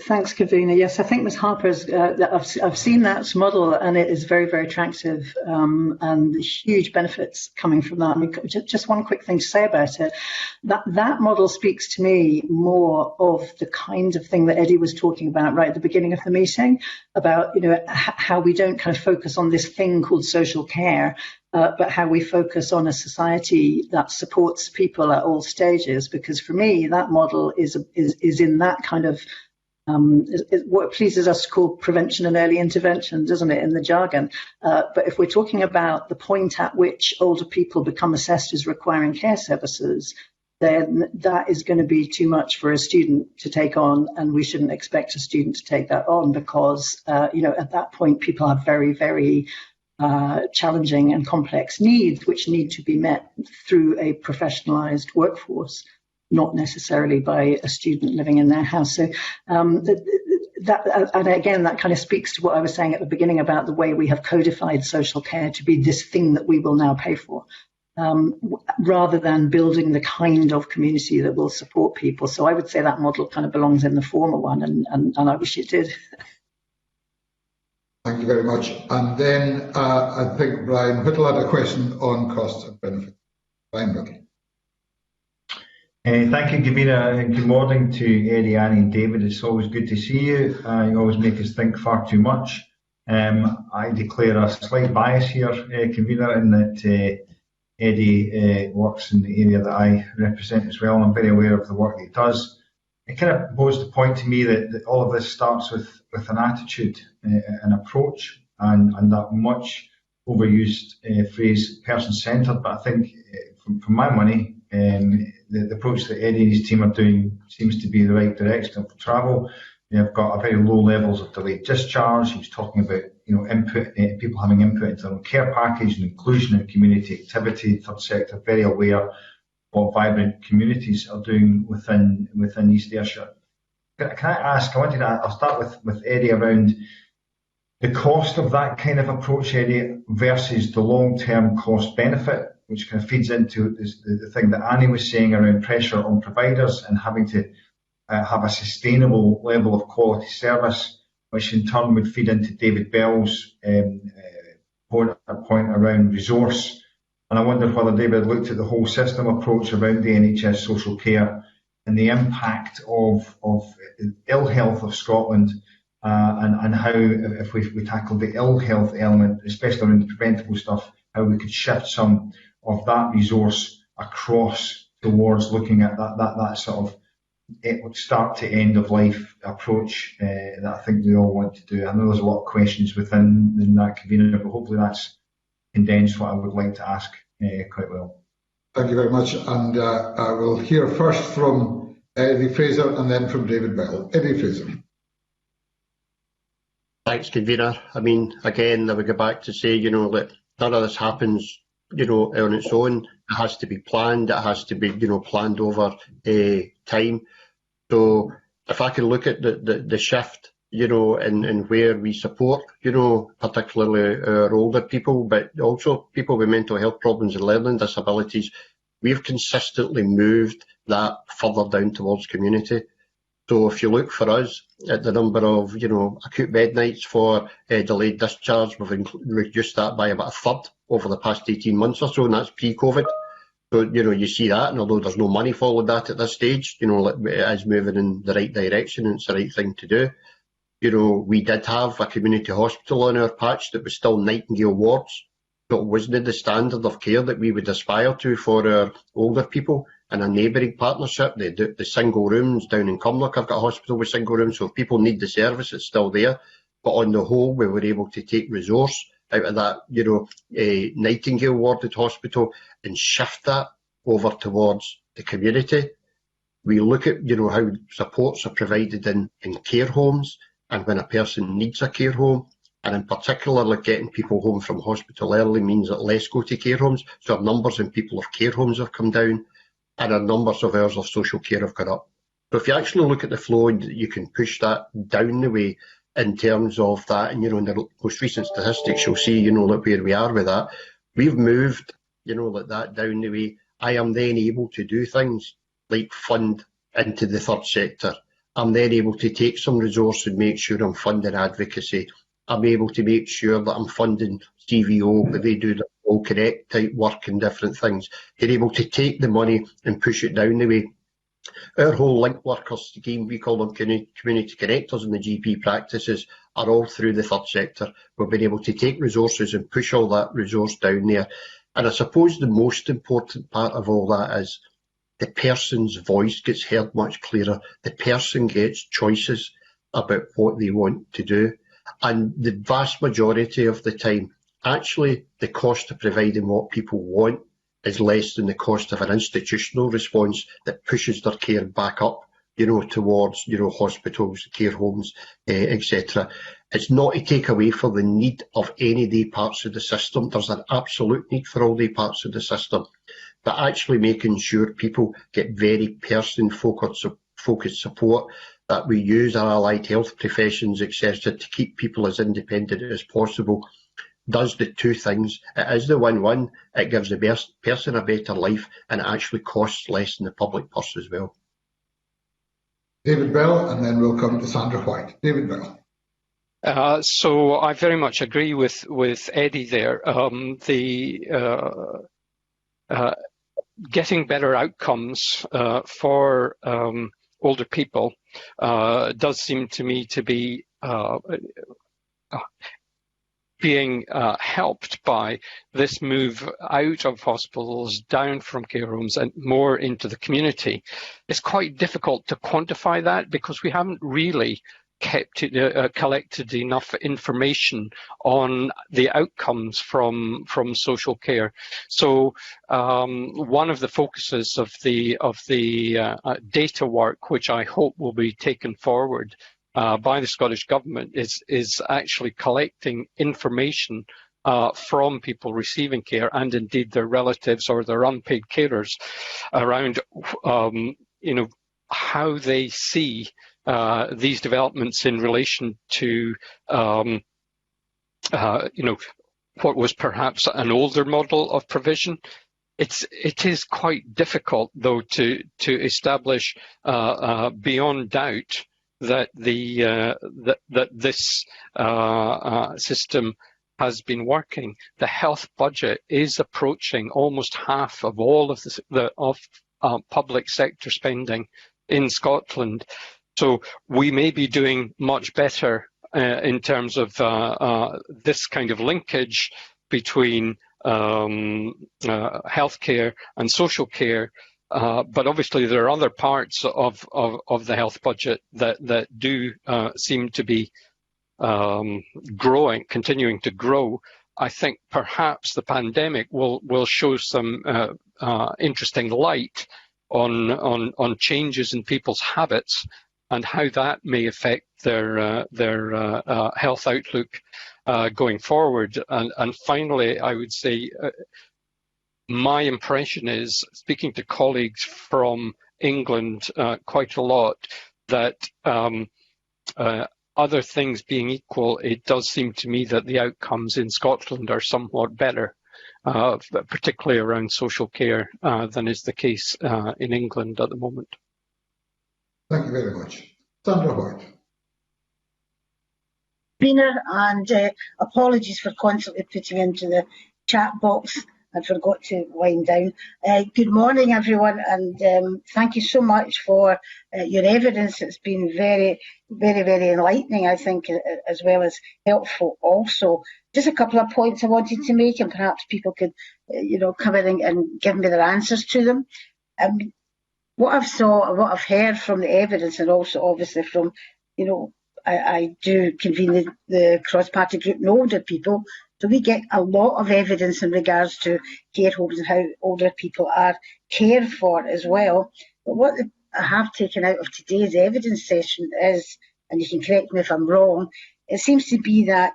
Thanks, Kavina. Yes, I think Ms. Harper's, I've seen that model and it is very, very attractive and huge benefits coming from that. I mean, just one quick thing to say about it. That model speaks to me more of the kind of thing that Eddie was talking about right at the beginning of the meeting about, you know, how we don't kind of focus on this thing called social care, but how we focus on a society that supports people at all stages. Because for me, that model is in that kind of what pleases us to call prevention and early intervention, doesn't it, in the jargon? But if we're talking about the point at which older people become assessed as requiring care services, then that is going to be too much for a student to take on, and we shouldn't expect a student to take that on because, you know, at that point, people have very, very challenging and complex needs which need to be met through a professionalised workforce, not necessarily by a student living in their house. So that, and again, that kind of speaks to what I was saying at the beginning about the way we have codified social care to be this thing that we will now pay for, rather than building the kind of community that will support people. So I would say that model kind of belongs in the former one, and I wish it did. Thank you very much. And then I think Brian Whittle had a question on costs and benefits. Brian Whittle. Thank you, Kavina, and good morning to Eddie, Annie and David. It's always good to see you. You always make us think far too much. I declare a slight bias here, Kavina, in that Eddie works in the area that I represent as well, and I'm very aware of the work that he does. It kind of posed the point to me that all of this starts with an attitude, an approach, and that much overused phrase person-centred. But I think, for my money, the approach that Eddie and his team are doing seems to be the right direction of travel. They've got a very low levels of delayed discharge. He was talking about, you know, input, people having input into their own care package and inclusion in community activity, third sector, very aware what vibrant communities are doing within East Ayrshire. Can I ask, I'll start with Eddie around the cost of that kind of approach, Eddie, versus the long-term cost benefit, which kind of feeds into the thing that Annie was saying around pressure on providers and having to have a sustainable level of quality service, which in turn would feed into David Bell's point around resource. And I wonder whether David looked at the whole system approach around the NHS social care and the impact of ill health of Scotland, and how, if we tackle the ill health element, especially around the preventable stuff, how we could shift some of that resource across towards looking at that sort of start to end of life approach that I think we all want to do. I know there's a lot of questions within that, convener, but hopefully that's condensed what I would like to ask quite well. Thank you very much. And I will hear first from Eddie Fraser and then from David Bell. Eddie Fraser. Thanks, convener. I mean, again, I would go back to say, that none of this happens, on its own. It has to be planned. It has to be, planned over time. So if I can look at the shift, and where we support, particularly our older people, but also people with mental health problems and learning disabilities, we've consistently moved that further down towards community. So if you look for us at the number of, acute bed nights for delayed discharge, we've reduced that by about a third over the past 18 months or so, and that's pre-COVID. So, you see that, and although there's no money followed that at this stage, it is moving in the right direction and it's the right thing to do. We did have a community hospital on our patch that was still Nightingale wards, but it wasn't the standard of care that we would aspire to for our older people. And a neighbouring partnership, the single rooms down in Cumnock, I've got a hospital with single rooms, so if people need the service, it's still there. But on the whole, we were able to take resource out of that, Nightingale warded hospital and shift that over towards the community. We look at, how supports are provided in care homes and when a person needs a care home. And in particular, getting people home from hospital early means that less go to care homes. So our numbers in people of care homes have come down, and our numbers of hours of social care have gone up. So if you actually look at the flow, you can push that down the way in terms of that. And, in the most recent statistics, you'll see, where we are with that. We've moved, that down the way. I am then able to do things like fund into the third sector. I'm then able to take some resource and make sure I'm funding advocacy. I'm able to make sure that I'm funding CVO, but they do the all correct type work and different things. You're able to take the money and push it down the way. Our whole link workers scheme, we call them community connectors in the GP practices, are all through the third sector. We've been able to take resources and push all that resource down there. And I suppose the most important part of all that is the person's voice gets heard much clearer. The person gets choices about what they want to do. And the vast majority of the time, actually, the cost of providing what people want is less than the cost of an institutional response that pushes their care back up, towards, hospitals, care homes, etc. It's not to take away for the need of any of the parts of the system. There's an absolute need for all the parts of the system, but actually making sure people get very person-focused support, that we use our allied health professions, etc., to keep people as independent as possible, does the two things. It is the win-win. It gives the person a better life, and it actually costs less in the public purse as well. David Bell, and then we'll come to Sandra White. David Bell. So I very much agree with Eddie there. Getting better outcomes for older people does seem to me to be being helped by this move out of hospitals, down from care homes and more into the community. It's quite difficult to quantify that because we haven't really collected enough information on the outcomes from social care. So one of the focuses of the data work, which I hope will be taken forward by the Scottish Government, is actually collecting information from people receiving care and indeed their relatives or their unpaid carers around how they see these developments in relation to what was perhaps an older model of provision. It is quite difficult, though, to establish beyond doubt that this system has been working. The health budget is approaching almost half of all of public sector spending in Scotland. So we may be doing much better in terms of this kind of linkage between healthcare and social care But obviously there are other parts of the health budget that do seem to be growing, continuing to grow. I think perhaps the pandemic will show some interesting light on changes in people's habits and how that may affect their health outlook going forward. And finally, I would say my impression is, speaking to colleagues from England quite a lot, that other things being equal, it does seem to me that the outcomes in Scotland are somewhat better, particularly around social care, than is the case in England at the moment. Thank you very much. Sandra White. And apologies for constantly putting into the chat box. I forgot to wind down. Good morning, everyone, and thank you so much for your evidence. It's been very, very, very enlightening, I think, as well as helpful also. Just a couple of points I wanted to make, and perhaps people could, come in and give me their answers to them. What I've saw, what I've heard from the evidence, and also obviously from, I do convene the cross-party group and older people, so we get a lot of evidence in regards to care homes and how older people are cared for as well. But what I have taken out of today's evidence session is, and you can correct me if I'm wrong, it seems to be that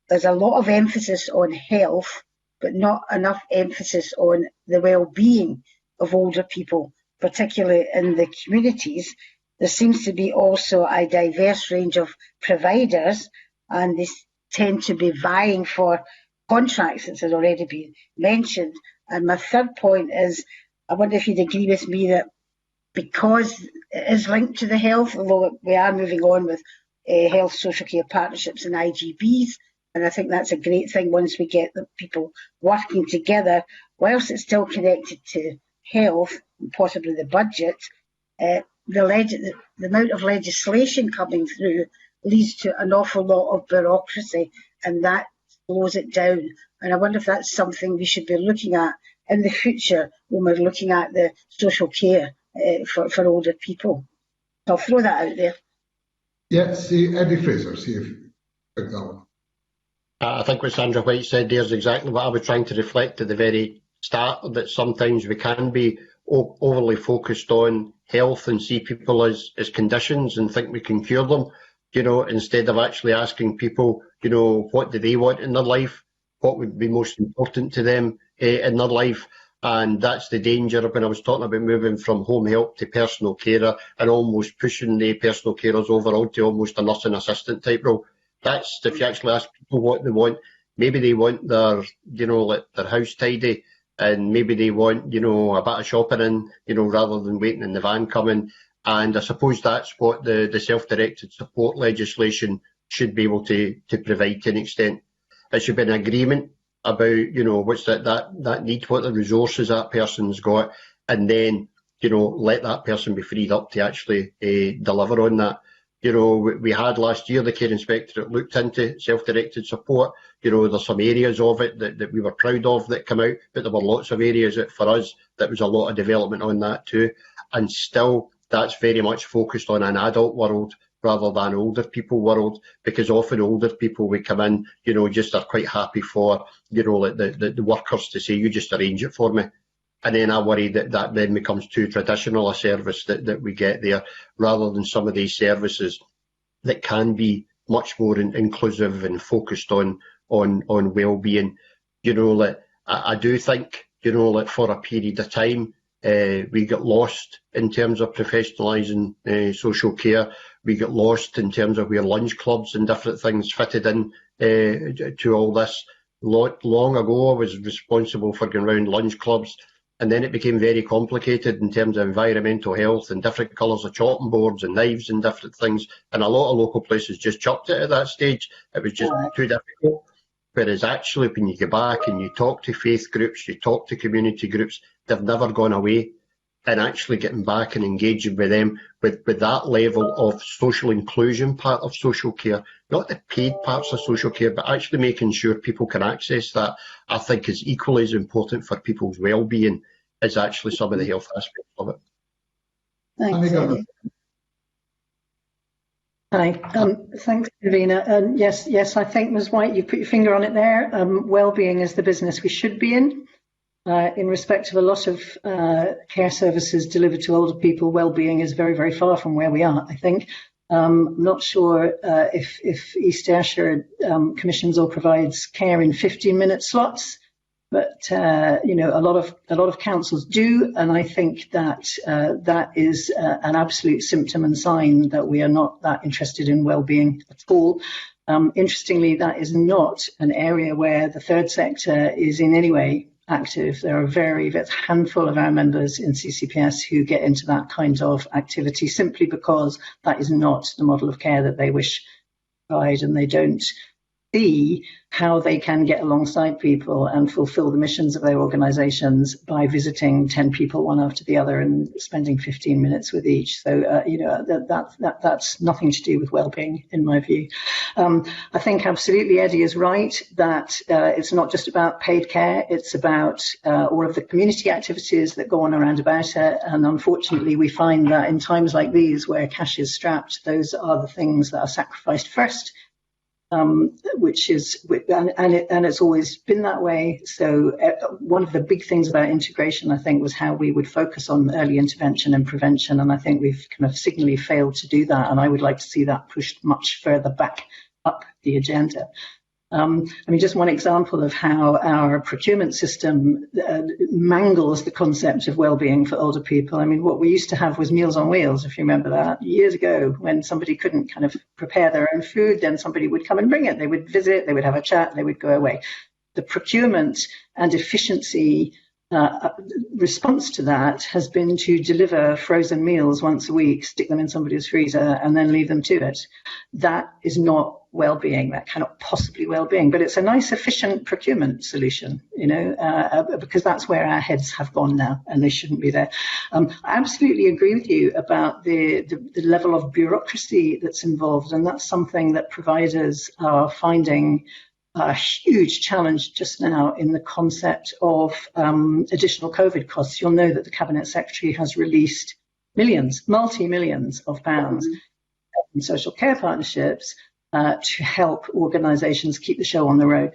there's a lot of emphasis on health, but not enough emphasis on the well-being of older people, particularly in the communities. There seems to be also a diverse range of providers, and they tend to be vying for contracts, as has already been mentioned. And my third point is, I wonder if you'd agree with me that because it is linked to the health, although we are moving on with health social care partnerships and IGBs, and I think that's a great thing once we get the people working together, whilst it's still connected to health and possibly the budget, the amount of legislation coming through leads to an awful lot of bureaucracy, and that slows it down. And I wonder if that's something we should be looking at in the future when we're looking at the social care for older people. So I'll throw that out there. Yeah, see Eddie Fraser, see if you pick that one. I think what Sandra White said there is exactly what I was trying to reflect at the very start, that sometimes we can be overly focused on health and see people as conditions and think we can cure them, instead of actually asking people, what do they want in their life, what would be most important to them in their life. And that's the danger when I was talking about moving from home help to personal carer and almost pushing the personal carers over onto almost a nursing assistant type role. That's if you actually ask people what they want. Maybe they want their, their house tidy, and maybe they want, a bit of shopping in, rather than waiting in the van coming. And I suppose that's what the self-directed support legislation should be able to provide to an extent. It should be an agreement about, what's that need, what the resources that person's got, and then, let that person be freed up to actually deliver on that. We had last year the care inspector that looked into self-directed support. There's some areas of it that we were proud of that come out, but there were lots of areas that for us that was a lot of development on that too. And still, that's very much focused on an adult world rather than older people world, because often older people we come in, just are quite happy for, the workers to say, you just arrange it for me. And then I worry that then becomes too traditional a service that we get there, rather than some of these services that can be much more inclusive and focused on well-being. I do think, for a period of time, we got lost in terms of professionalising social care. We got lost in terms of where lunch clubs and different things fitted in to all this. Long ago, I was responsible for going around lunch clubs, and then it became very complicated in terms of environmental health and different colours of chopping boards and knives and different things. And a lot of local places just chucked it at that stage. It was just too difficult. Whereas actually, when you go back and you talk to faith groups, you talk to community groups, they've never gone away. And actually getting back and engaging with them with that level of social inclusion part of social care, not the paid parts of social care, but actually making sure people can access that, I think is equally as important for people's well-being. is actually some of the health aspects of it. Thanks, Eddie. Hi, thanks, Davina. And yes, I think Ms. White, you put your finger on it there. Wellbeing is the business we should be in respect of a lot of care services delivered to older people. Wellbeing is very, very far from where we are, I think. I'm not sure if East Ayrshire commissions or provides care in 15-minute slots, but you know, a lot of councils do, and I think that that is an absolute symptom and sign that we are not that interested in wellbeing at all. Interestingly, that is not an area where the third sector is in any way active. There are very handful of our members in CCPS who get into that kind of activity simply because that is not the model of care that they wish to provide, and they don't see how they can get alongside people and fulfill the missions of their organisations by visiting 10 people one after the other and spending 15 minutes with each. So, you know, that's nothing to do with wellbeing, in my view. I think absolutely Eddie is right that it's not just about paid care, it's about all of the community activities that go on around about it. And unfortunately, we find that in times like these where cash is strapped, those are the things that are sacrificed first. Which is, and it's always been that way. So one of the big things about integration, I think, was how we would focus on early intervention and prevention. And I think we've kind of signally failed to do that. And I would like to see that pushed much further back up the agenda. I mean, just one example of how our procurement system mangles the concept of well-being for older people. I mean, what we used to have was Meals on Wheels, if you remember that, years ago, when somebody couldn't kind of prepare their own food, then somebody would come and bring it. They would visit, they would have a chat, they would go away. The procurement and efficiency response to that has been to deliver frozen meals once a week, stick them in somebody's freezer, and then leave them to it. That is not well-being. That cannot possibly well-being, but it's a nice, efficient procurement solution, you know, because that's where our heads have gone now, and they shouldn't be there. I absolutely agree with you about the level of bureaucracy that's involved, and that's something that providers are finding a huge challenge just now in the concept of additional COVID costs. You'll know that the Cabinet Secretary has released millions, multi-millions of pounds in social care partnerships to help organisations keep the show on the road.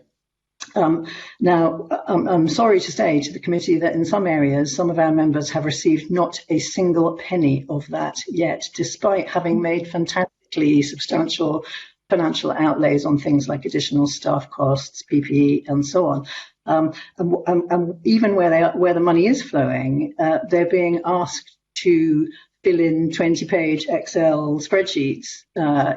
Now, I'm sorry to say to the committee that in some areas, some of our members have received not a single penny of that yet, despite having made fantastically substantial financial outlays on things like additional staff costs, PPE, and so on. And even where the money is flowing, they're being asked to fill in 20-page Excel spreadsheets,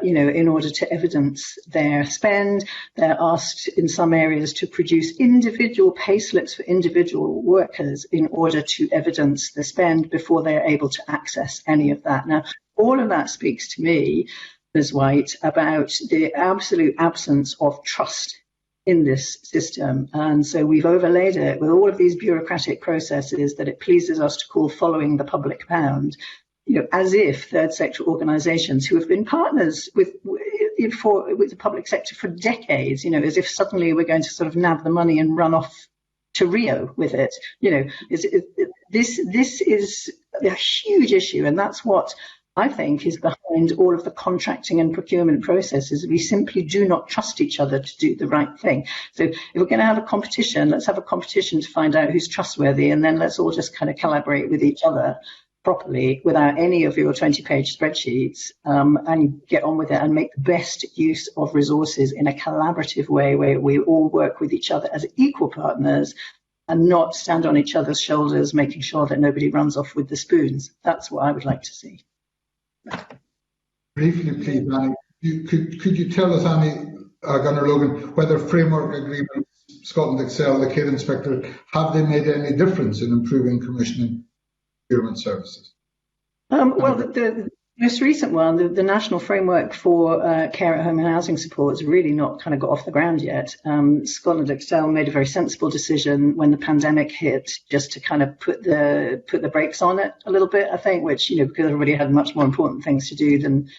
you know, in order to evidence their spend. They're asked in some areas to produce individual pay slips for individual workers in order to evidence the spend before they're able to access any of that. Now, all of that speaks to me, Ms. White, about the absolute absence of trust in this system. And so we've overlaid it with all of these bureaucratic processes that it pleases us to call following the public pound, you know, as if third sector organisations who have been partners with the public sector for decades, you know, as if suddenly we're going to sort of nab the money and run off to Rio with it. You know, this is a huge issue, and that's what I think is behind all of the contracting and procurement processes. We simply do not trust each other to do the right thing. So if we're going to have a competition, let's have a competition to find out who's trustworthy, and then let's all just kind of collaborate with each other properly without any of your 20-page spreadsheets, and get on with it and make the best use of resources in a collaborative way where we all work with each other as equal partners and not stand on each other's shoulders, making sure that nobody runs off with the spoons. That's what I would like to see. Briefly, please, Annie, could you tell us, Annie Gunnar-Logan, whether framework agreements, Scotland Excel, the care inspector, have they made any difference in improving commissioning procurement services? Well, the most recent one, the national framework for care at home and housing support, has really not kind of got off the ground yet. Scotland Excel made a very sensible decision when the pandemic hit, just to kind of put the brakes on it a little bit, I think, which, you know, because everybody had much more important things to do than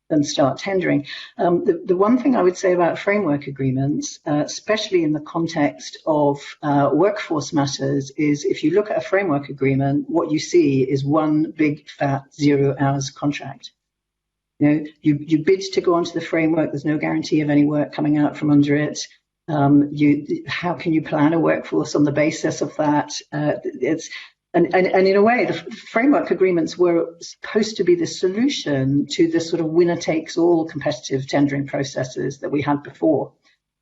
than start tendering. The one thing I would say about framework agreements, especially in the context of workforce matters, is if you look at a framework agreement, what you see is one big fat 0 hours contract. You bid to go onto the framework. There's no guarantee of any work coming out from under it. How can you plan a workforce on the basis of that? And in a way, the framework agreements were supposed to be the solution to the sort of winner-takes-all competitive tendering processes that we had before.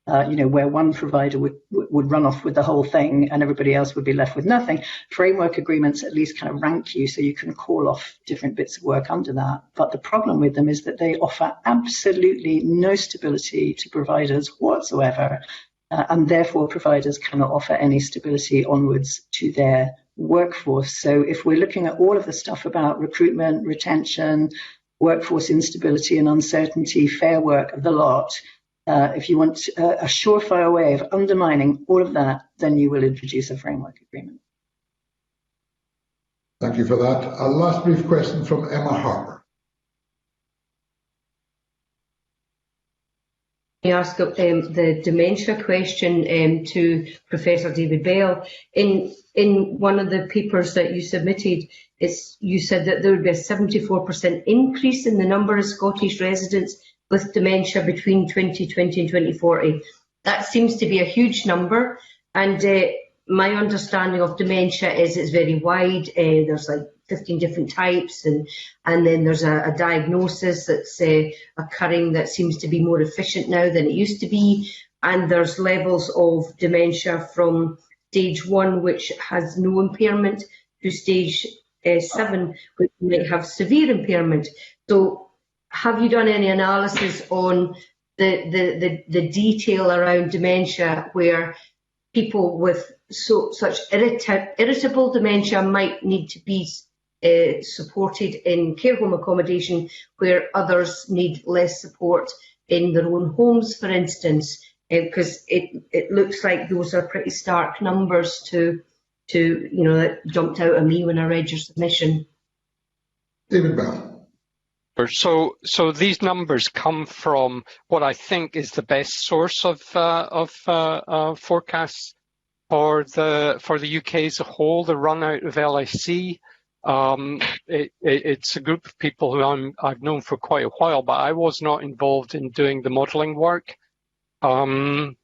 Where one provider would run off with the whole thing and everybody else would be left with nothing. Framework agreements at least kind of rank you so you can call off different bits of work under that. But the problem with them is that they offer absolutely no stability to providers whatsoever, and therefore providers cannot offer any stability onwards to their workforce. So if we're looking at all of the stuff about recruitment, retention, workforce instability and uncertainty, fair work of the lot, if you want a surefire way of undermining all of that, then you will introduce a framework agreement. Thank you for that. A last brief question from Emma Harper. I ask the dementia question to Professor David Bell. In one of the papers that you submitted, you said that there would be a 74% increase in the number of Scottish residents with dementia between 2020 and 2040. That seems to be a huge number, and my understanding of dementia is it's very wide. There's like 15 different types, and then there's a diagnosis that's occurring that seems to be more efficient now than it used to be, and there's levels of dementia from stage 1, which has no impairment, to stage 7, which might have severe impairment. So have you done any analysis on the detail around dementia, where people with such irritable dementia might need to be supported in care home accommodation, where others need less support in their own homes, for instance? Because it looks like those are pretty stark numbers that jumped out at me when I read your submission. David Bell. So these numbers come from what I think is the best source of forecasts for the UK as a whole. The run out of LIC. It's a group of people who I've known for quite a while, but I was not involved in doing the modelling work, and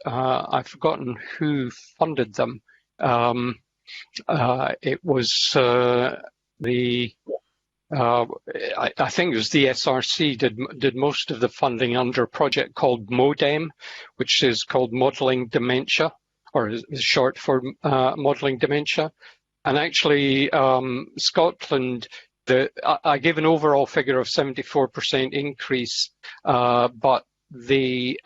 I've forgotten who funded them. It was I think it was the SRC did most of the funding under a project called MODEM, which is called Modelling Dementia, or is short for Modelling Dementia. And actually, Scotland, I gave an overall figure of 74% increase, but the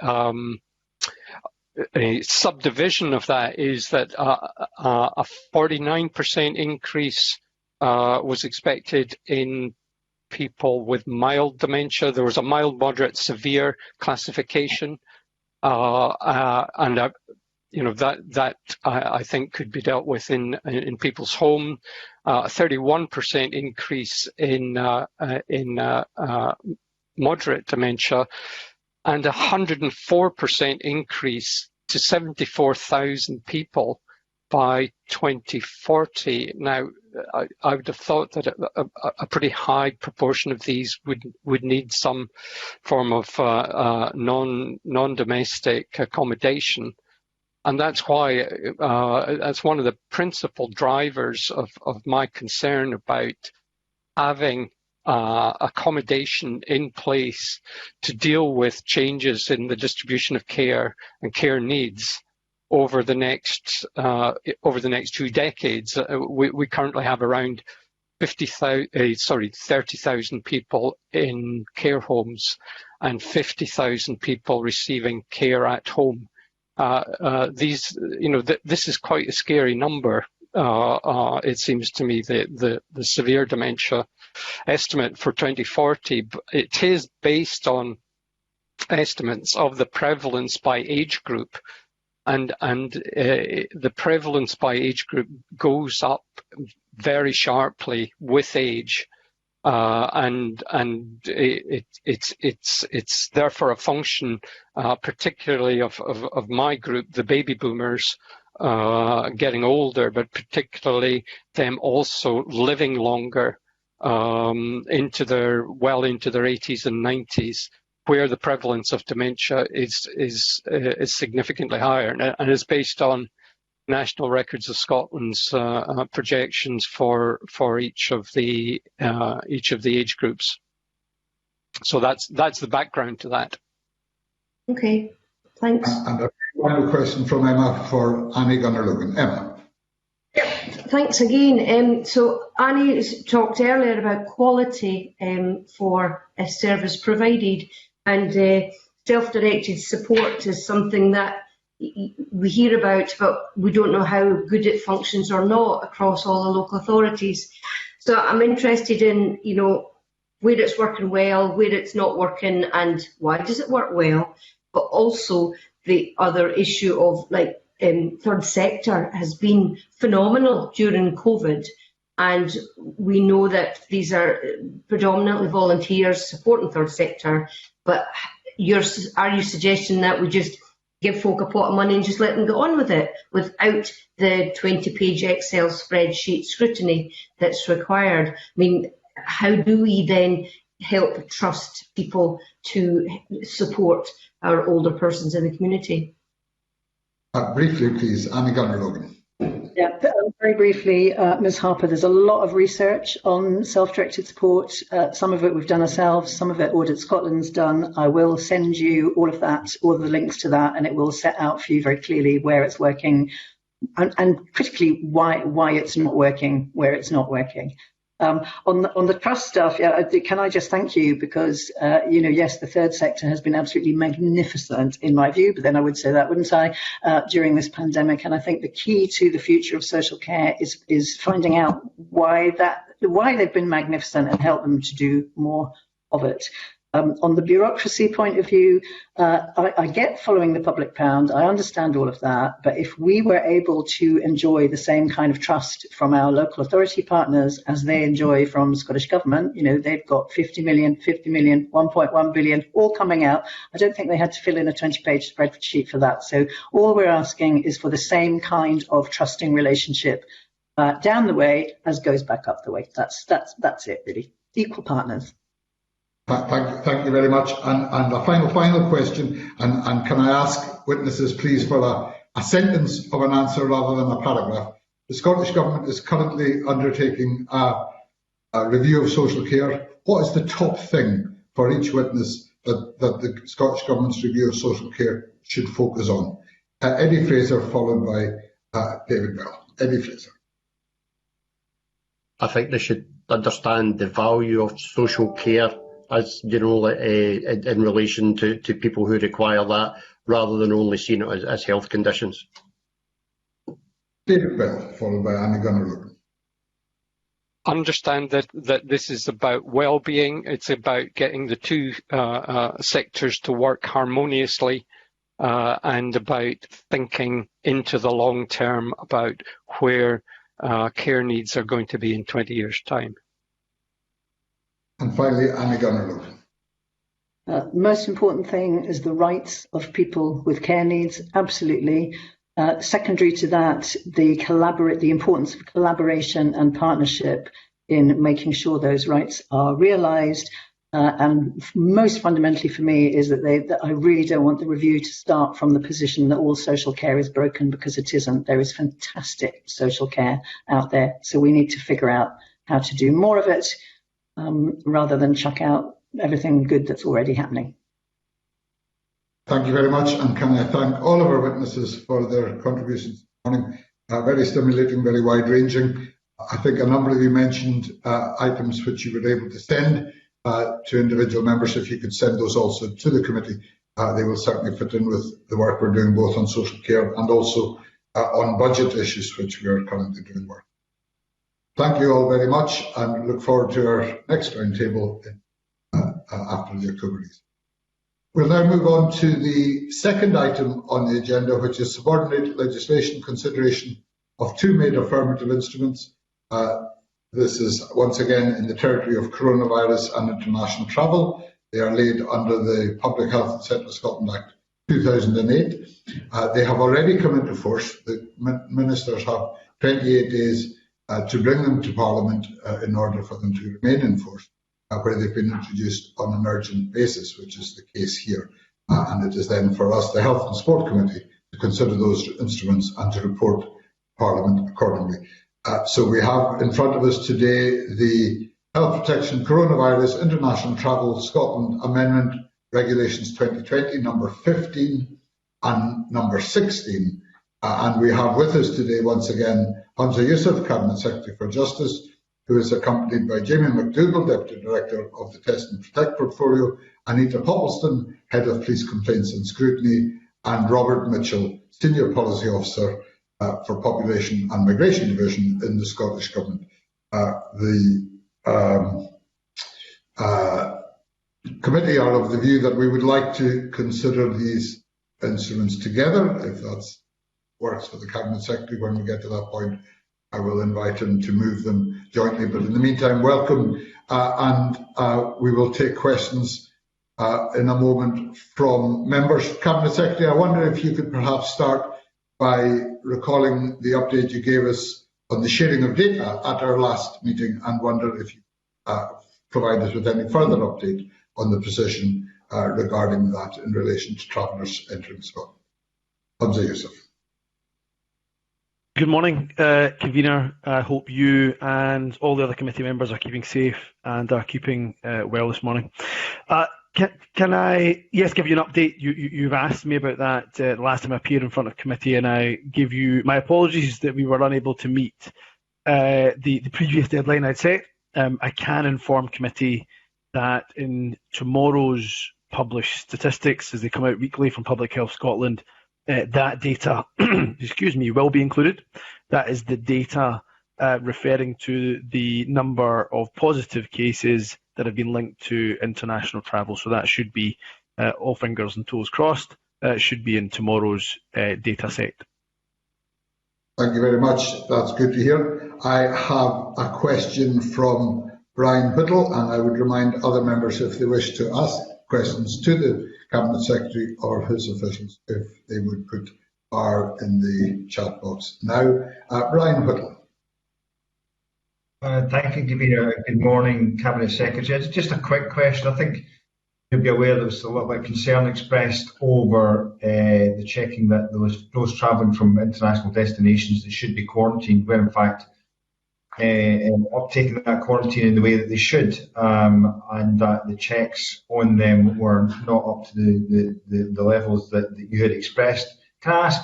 a subdivision of that is that a 49% increase was expected in people with mild dementia. There was a mild, moderate, severe classification, and that I think could be dealt with in people's home. 31% increase in moderate dementia, and 104% increase to 74,000 people by 2040. Now, I would have thought that a pretty high proportion of these would need some form of non-domestic accommodation. And that's why that's one of the principal drivers of my concern about having accommodation in place to deal with changes in the distribution of care and care needs over the next 2 decades. We currently have around 30,000 people in care homes and 50,000 people receiving care at home. This is quite a scary number. It seems to me the severe dementia estimate for 2040, but it is based on estimates of the prevalence by age group. And the prevalence by age group goes up very sharply with age. and it's therefore a function, particularly of my group, the baby boomers, getting older, but particularly them also living longer, into their 80s and 90s, where the prevalence of dementia is significantly higher, and is based on National Records of Scotland's projections for each of the age groups. So that's the background to that. Okay, thanks. And a final question from Emma for Annie Gunnar-Logan. Emma. Thanks again. So Annie talked earlier about quality for a service provided, and self-directed support is something that we hear about, but we don't know how good it functions or not across all the local authorities. So I'm interested in, where it's working well, where it's not working, and why does it work well? But also the other issue of third sector has been phenomenal during COVID, and we know that these are predominantly volunteers supporting third sector. But are you suggesting that we just give folk a pot of money and just let them get on with it without the 20-page Excel spreadsheet scrutiny that's required? I mean, how do we then help trust people to support our older persons in the community? Briefly, please, Annie Gunnar-Logan. Yeah, very briefly, Ms. Harper, there's a lot of research on self-directed support. Some of it we've done ourselves, some of it Audit Scotland's done. I will send you all of that, all the links to that, and it will set out for you very clearly where it's working and critically why it's not working, where it's not working. On the trust stuff, can I just thank you, because yes, the third sector has been absolutely magnificent in my view, but then I would say that, wouldn't I, during this pandemic? And I think the key to the future of social care is finding out why they've been magnificent and help them to do more of it. On the bureaucracy point of view, I get following the public pound, I understand all of that, but if we were able to enjoy the same kind of trust from our local authority partners as they enjoy from Scottish Government, they've got 50 million, 1.1 billion, all coming out. I don't think they had to fill in a 20-page spreadsheet for that. So all we're asking is for the same kind of trusting relationship down the way as goes back up the way. That's it, really. Equal partners. Thank you very much. And a final question, and can I ask witnesses please for a sentence of an answer rather than a paragraph. The Scottish Government is currently undertaking a review of social care. What is the top thing for each witness that the Scottish Government's review of social care should focus on? Eddie Fraser, followed by David Bell. Eddie Fraser. I think they should understand the value of social care, as in relation to people who require that, rather than only seeing it as health conditions. David Bell, followed by Annie Gunnar-Logan. Understand that this is about well-being. It's about getting the two sectors to work harmoniously, and about thinking into the long term about where care needs are going to be in 20 years' time. And finally, Annie Gunnar-Logan. Most important thing is the rights of people with care needs, absolutely. Secondary to that, the importance of collaboration and partnership in making sure those rights are realised. And most fundamentally for me is that I really don't want the review to start from the position that all social care is broken, because it isn't. There is fantastic social care out there. So we need to figure out how to do more of it, rather than chuck out everything good that's already happening. Thank you very much, and can I thank all of our witnesses for their contributions this morning. Very stimulating, very wide-ranging. I think a number of you mentioned items which you were able to send to individual members. If you could send those also to the committee, they will certainly fit in with the work we're doing both on social care and also on budget issues, which we are currently doing work. Thank you all very much, and look forward to our next roundtable after the October East. We'll now move on to the second item on the agenda, which is subordinate legislation consideration of two main affirmative instruments. The This is once again in the territory of coronavirus and international travel. They are laid under the Public Health and Central Scotland Act 2008. They have already come into force. The ministers have 28 days to bring them to Parliament in order for them to remain in force, where they've been introduced on an urgent basis, which is the case here. And it is then for us, the Health and Sport Committee, to consider those instruments and to report Parliament accordingly. So we have in front of us today the Health Protection Coronavirus International Travel Scotland Amendment Regulations 2020, number 15 and number 16. And we have with us today once again Hamza Youssef, Cabinet Secretary for Justice, who is accompanied by Jamie McDougall, Deputy Director of the Test and Protect Portfolio, Anita Poppleston, Head of Police Complaints and Scrutiny, and Robert Mitchell, Senior Policy Officer for Population and Migration Division in the Scottish Government. The committee are of the view that we would like to consider these instruments together. If that works for the Cabinet Secretary, when we get to that point, I will invite him to move them jointly. But in the meantime, welcome, and we will take questions in a moment from members. Cabinet Secretary, I wonder if you could perhaps start by recalling the update you gave us on the sharing of data at our last meeting, and wonder if you provide us with any further update on the position regarding that in relation to travellers entering Scotland. Hamza Youssef. Good morning, Convener. I hope you and all the other committee members are keeping safe and are keeping well this morning. Can I, give you an update? You've asked me about that the last time I appeared in front of committee, and I give you my apologies that we were unable to meet the previous deadline I'd set. I can inform committee that in tomorrow's published statistics, as they come out weekly from Public Health Scotland, that data, will be included. That is the data referring to the number of positive cases that have been linked to international travel. So that should be, all fingers and toes crossed, should be in tomorrow's data set. Thank you very much. That's good to hear. I have a question from Brian Whittle, and I would remind other members, if they wish to ask questions to the Cabinet Secretary or his officials, if they would put R in the chat box now. Brian Whittle. Thank you, Convener. Good morning, Cabinet Secretary. Just a quick question. I think you'll be aware there was a little bit of concern expressed over the checking that there was those travelling from international destinations that should be quarantined, where in fact uptaking that quarantine in the way that they should, and that the checks on them were not up to the levels that you had expressed. Can I ask,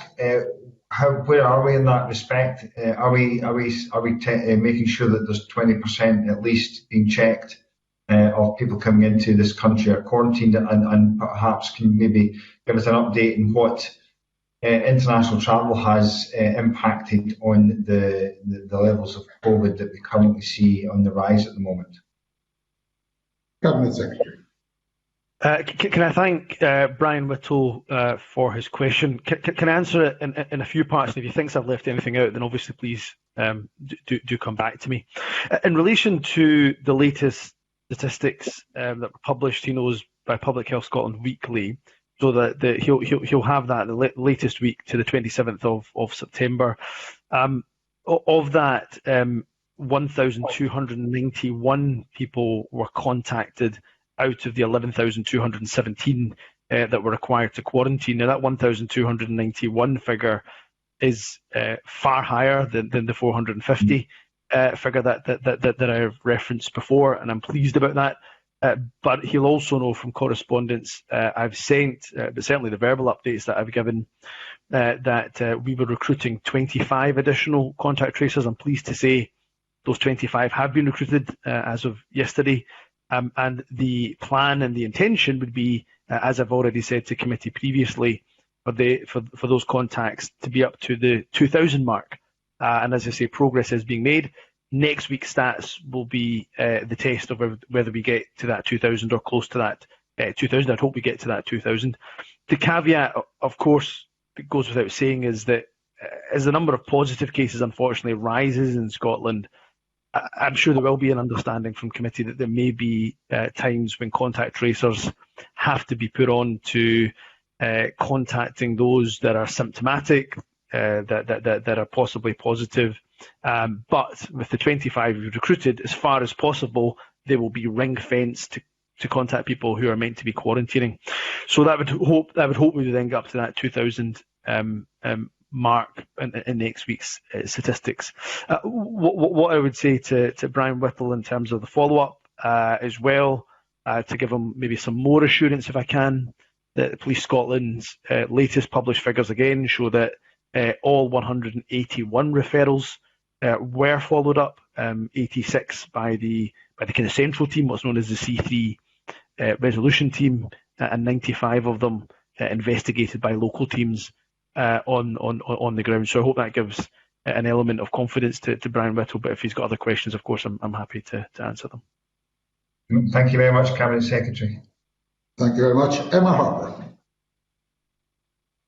where are we in that respect? Are we making sure that there's 20% at least being checked of people coming into this country are quarantined, and perhaps can you maybe give us an update on what international travel has impacted on the levels of COVID that we currently see on the rise at the moment? Cabinet Secretary. Can I thank Brian Whittle for his question? Can I answer it in a few parts? And if you think I've left anything out, then obviously please do come back to me. In relation to the latest statistics that were published, he knows, by Public Health Scotland weekly, so that he'll have that the latest week to the 27th of September. Of that, 1,291 people were contacted out of the 11,217 that were required to quarantine. Now that 1,291 figure is far higher than the 450 figure that I referenced before, and I'm pleased about that. But he'll also know from correspondence I've sent, but certainly the verbal updates that I've given, that we were recruiting 25 additional contact tracers. I'm pleased to say those 25 have been recruited as of yesterday. And the plan and the intention would be, as I've already said to committee previously, for those contacts to be up to the 2,000 mark. And as I say, progress is being made. Next week's stats will be the test of whether we get to that 2,000 or close to that 2,000. I'd hope we get to that 2,000. The caveat, of course, it goes without saying, is that as the number of positive cases unfortunately rises in Scotland, I'm sure there will be an understanding from committee that there may be times when contact tracers have to be put on to contacting those that are symptomatic, that are possibly positive. But with the 25 we've recruited, as far as possible, they will be ring-fenced to contact people who are meant to be quarantining. So that would hope we would then get up to that 2,000 mark in next week's statistics. What I would say to Brian Whittle in terms of the follow-up as well, to give him maybe some more assurance if I can, that Police Scotland's latest published figures again show that all 181 referrals were followed up, 86 by the kind of central team, what's known as the C3 resolution team, and 95 of them investigated by local teams on the ground. So I hope that gives an element of confidence to Brian Whittle, but if he's got other questions, of course, I'm happy to answer them. Thank you very much, Cabinet Secretary. Thank you very much. Emma Harper.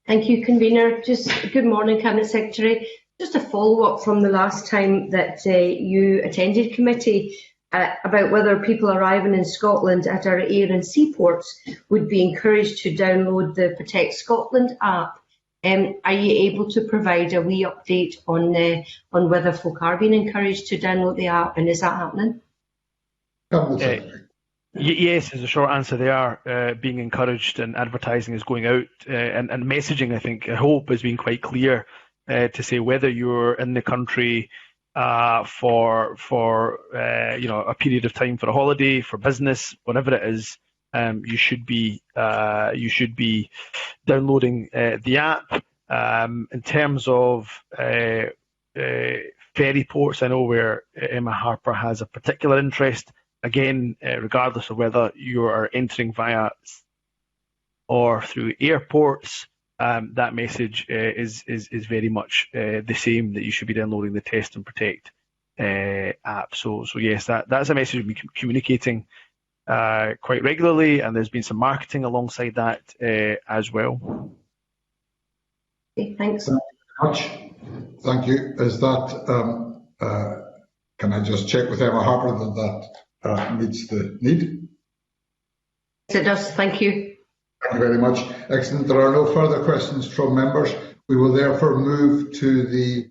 Thank you, Convener. Just good morning, Cabinet Secretary. Just a follow-up from the last time that you attended committee about whether people arriving in Scotland at our air and seaports would be encouraged to download the Protect Scotland app. Are you able to provide a wee update on whether folk are being encouraged to download the app, and is that happening? Yes, is the short answer. They are being encouraged, and advertising is going out, and messaging, I hope, has been quite clear to say whether you're in the country for a period of time, for a holiday, for business, whatever it is, you should be downloading the app. In terms of ferry ports, I know where Emma Harper has a particular interest. Again, regardless of whether you are entering via or through airports, that message is very much the same, that you should be downloading the Test and Protect app. So yes, that's a message we've been communicating quite regularly, and there's been some marketing alongside that as well. Okay, thanks. Thank you very much. Thank you. Is that, can I just check with Emma Harper that meets the need? Yes, it does. Thank you. Thank you very much. Excellent. There are no further questions from members. We will therefore move to the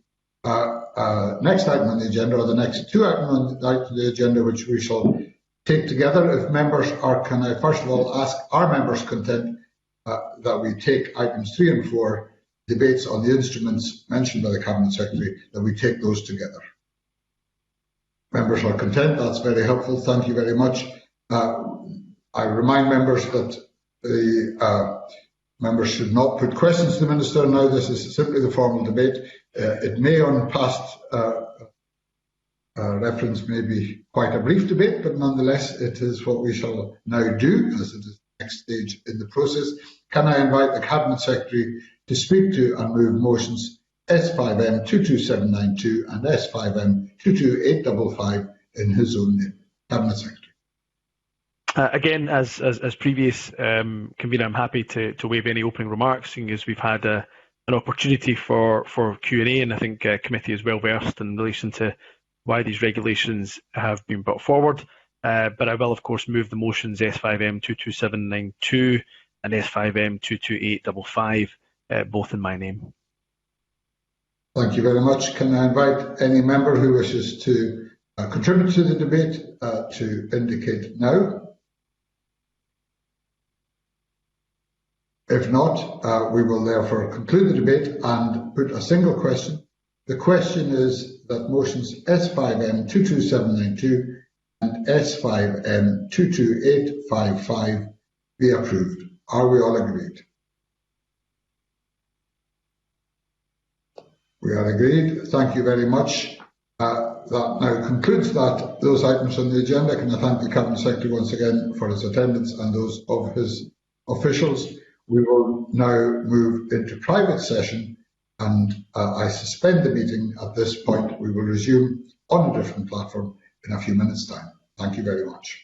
next item on the agenda, or the next two items on the agenda, which we shall take together. If members are, can I first of all ask, are members content that we take items 3 and 4, debates on the instruments mentioned by the Cabinet Secretary, that we take those together? Members are content. That's very helpful. Thank you very much. I remind members that the members should not put questions to the Minister now. This is simply the formal debate. It may, on past reference, may be quite a brief debate, but nonetheless it is what we shall now do, as it is the next stage in the process. Can I invite the Cabinet Secretary to speak to and move motions S5M 22792 and S5M 22855 in his own name? Cabinet Secretary. Again, as previous convener, I'm happy to waive any opening remarks, seeing as we've had an opportunity for Q&A, and I think committee is well versed in relation to why these regulations have been brought forward. But I will, of course, move the motions S5M 22792 and S5M 22855, both in my name. Thank you very much. Can I invite any member who wishes to contribute to the debate to indicate now? If not, we will therefore conclude the debate and put a single question. The question is that motions S5M 22792 and S5M 22855 be approved. Are we all agreed? We are agreed. Thank you very much. That now concludes those items on the agenda. Can I thank the Cabinet Secretary once again for his attendance and those of his officials. We will now move into private session, and I suspend the meeting at this point. We will resume on a different platform in a few minutes' time. Thank you very much.